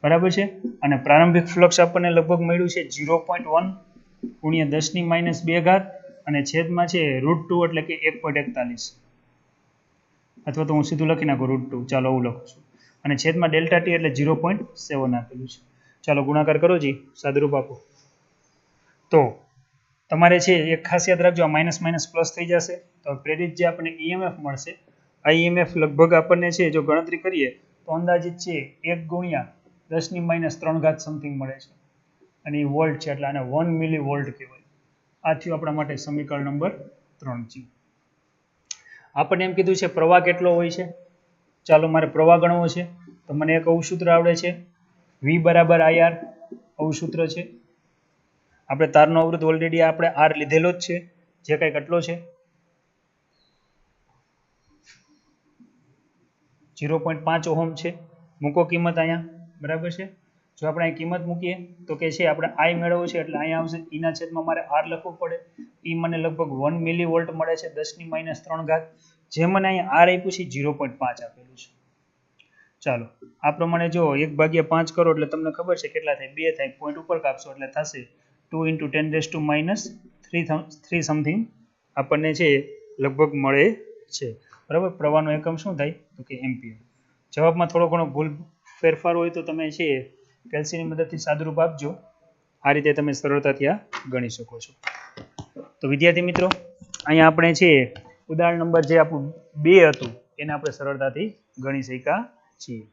બરાબર છે, અને પ્રારંભિક ફ્લક્સ આપણને લગભગ મળ્યું છે 0.1 ગુણ્યા 10⁻², અને છેદમાં છે √2 એટલે કે 1.41, અથવા તો હું સીધું લખી નાખું √2, ચાલો હું લખું છું, અને છેદમાં ડેલ્ટા ટી એટલે 0.7 આપેલું છે. ચાલો ગુણાકાર કરો જી, સાદુરૂપ આપો. તો તમારે છે એક ખાસ યાદ રાખજો, આ માઇનસ માઇનસ પ્લસ થઈ જશે, તો પ્રેરિત જે આપણને EMF મળશે, આ EMF લગભગ આપણને છે જો ગણતરી કરીએ તો અંદાજિત છે 1 ગુણ્યા 10⁻³ સમથિંગ મળે છે, અને એ વોલ્ટ છે, એટલે આને 1 મિલી વોલ્ટ કહેવાય. આ થયું આપણા માટે સમીકરણ નંબર 3 છે. આપણને એમ કીધું છે પ્રવાહ કેટલો હોય છે, ચાલો મારે પ્રવાહ ગણવો છે, તો મને એક આવું સૂત્ર આવડે છે V બરાબર IR, આવું સૂત્ર છે. આપણે તારનો અવરોધ ઓલરેડી આપણે R લીધેલો જ છે, જે કંઈક આટલો છે 0.5 ઓહમ છે. મૂકો કિંમત અહીંયા બરાબર છે. જો આપણે અહીં કિંમત મૂકીએ તો કે છે આપણે I મેળવવું છે, એટલે અહીંયા આવશે E ના છેદમાં મારે R લખવું પડે. E મને લગભગ 1 મિલી વોલ્ટ મળે છે 10⁻³ જે મને અહીંયા R આપ્યું છે 0.5 આપેલું છે. ચાલો આ પ્રમાણે જો 1/5 કરો એટલે તમને ખબર છે કેટલા થાય, 2 થાય, પોઈન્ટ ઉપર કાપશો એટલે થશે 2 × 10⁻³ સમથિંગ આપણને છે લગભગ મળે છે બરાબર. પ્રવાહનો એકમ શું થાય તો કે એમ્પિયર. જવાબમાં થોડો ઘણો ભૂલ ફેરફાર હોય તો તમે છે કેલ્સીની મદદથી સાદુરૂપ આપજો, આ રીતે તમે સરળતાથી આ ગણી શકો છો. તો વિદ્યાર્થી મિત્રો અહીંયા આપણે છે ઉદાહરણ નંબર જે આપણું 2 હતું એને આપણે સરળતાથી ગણી શક્યા છીએ.